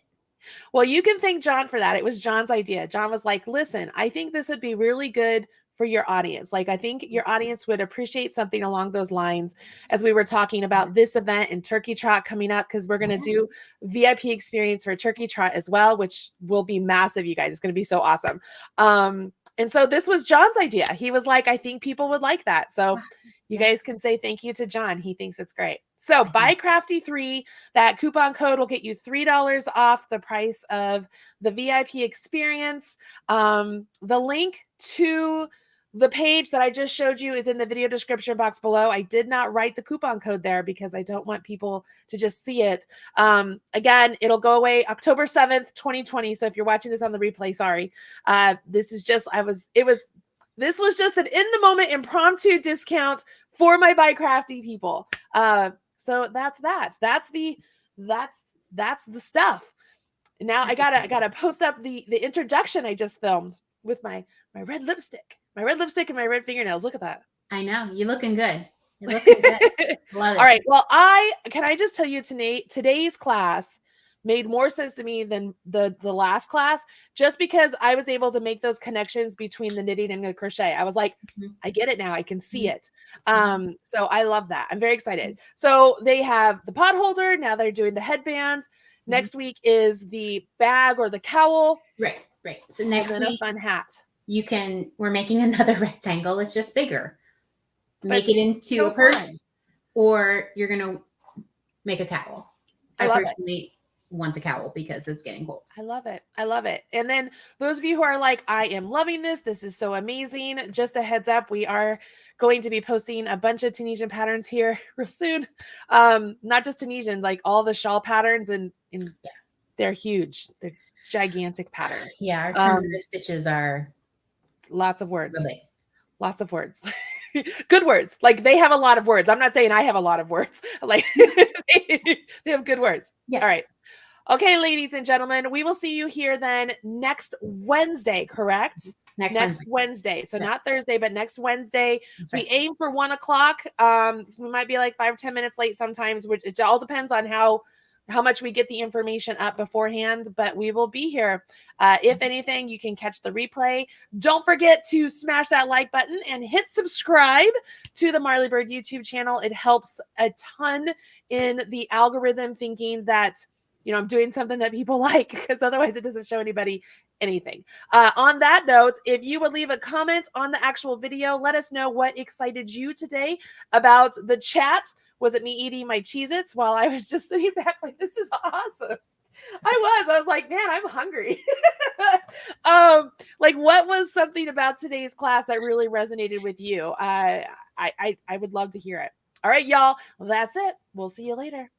Well, you can thank John for that. It was John's idea. John was like, listen, I think this would be really good for your audience. Like, I think your audience would appreciate something along those lines, as we were talking about this event and Turkey Trot coming up, because we're going to do VIP experience for Turkey Trot as well, which will be massive, you guys. It's going to be so awesome. And so this was John's idea. He was like, I think people would like that. So you guys can say thank you to John. He thinks it's great. So BiCrafty3, that coupon code will get you $3 off the price of the VIP experience. The link to the page that I just showed you is in the video description box below. I did not write the coupon code there because I don't want people to just see it. Again, it'll go away October 7th, 2020. So if you're watching this on the replay, sorry. This is just, this was just an in the moment impromptu discount for my BiCrafty people. So that's that. That's the stuff. Now I gotta post up the introduction I just filmed with my red lipstick. My red lipstick and my red fingernails. Look at that. I know. You're looking good. You're looking good. Love it. All right. Well, can I just tell you today's class made more sense to me than the last class, just because I was able to make those connections between the knitting and the crochet. I was like, I get it now. I can see it. So I love that. I'm very excited. So they have the pot holder. Now they're doing the headband. Next week is the bag or the cowl. Right. So next week, a fun hat. We're making another rectangle. It's just bigger. Make it into a purse, or you're going to make a cowl. I personally want the cowl because it's getting cold. I love it. I love it. And then those of you who are like, I am loving this. This is so amazing. Just a heads up, we are going to be posting a bunch of Tunisian patterns here real soon. Not just Tunisian, like all the shawl patterns, and they're huge. They're gigantic patterns. Yeah, our Purl Stitches are lots of words. really. Lots of words. Good words. Like they have a lot of words. I'm not saying I have a lot of words. Like they have good words. Yeah. All right. Okay, ladies and gentlemen, we will see you here then next Wednesday, correct? Next Wednesday. So not Thursday, but next Wednesday. We aim for 1 o'clock. We might be like 5 or 10 minutes late sometimes, which it all depends on how much we get the information up beforehand, but we will be here. If anything, you can catch the replay. Don't forget to smash that like button and hit subscribe to the Marley Bird YouTube channel. It helps a ton in the algorithm thinking that, you know, I'm doing something that people like, because otherwise it doesn't show anybody anything. On that note, if you would leave a comment on the actual video, let us know what excited you today about the chat. Was it me eating my Cheez-Its while I was just sitting back like, this is awesome? I was like, man, I'm hungry. Like, what was something about today's class that really resonated with you? I would love to hear it. All right, y'all. Well, that's it. We'll see you later.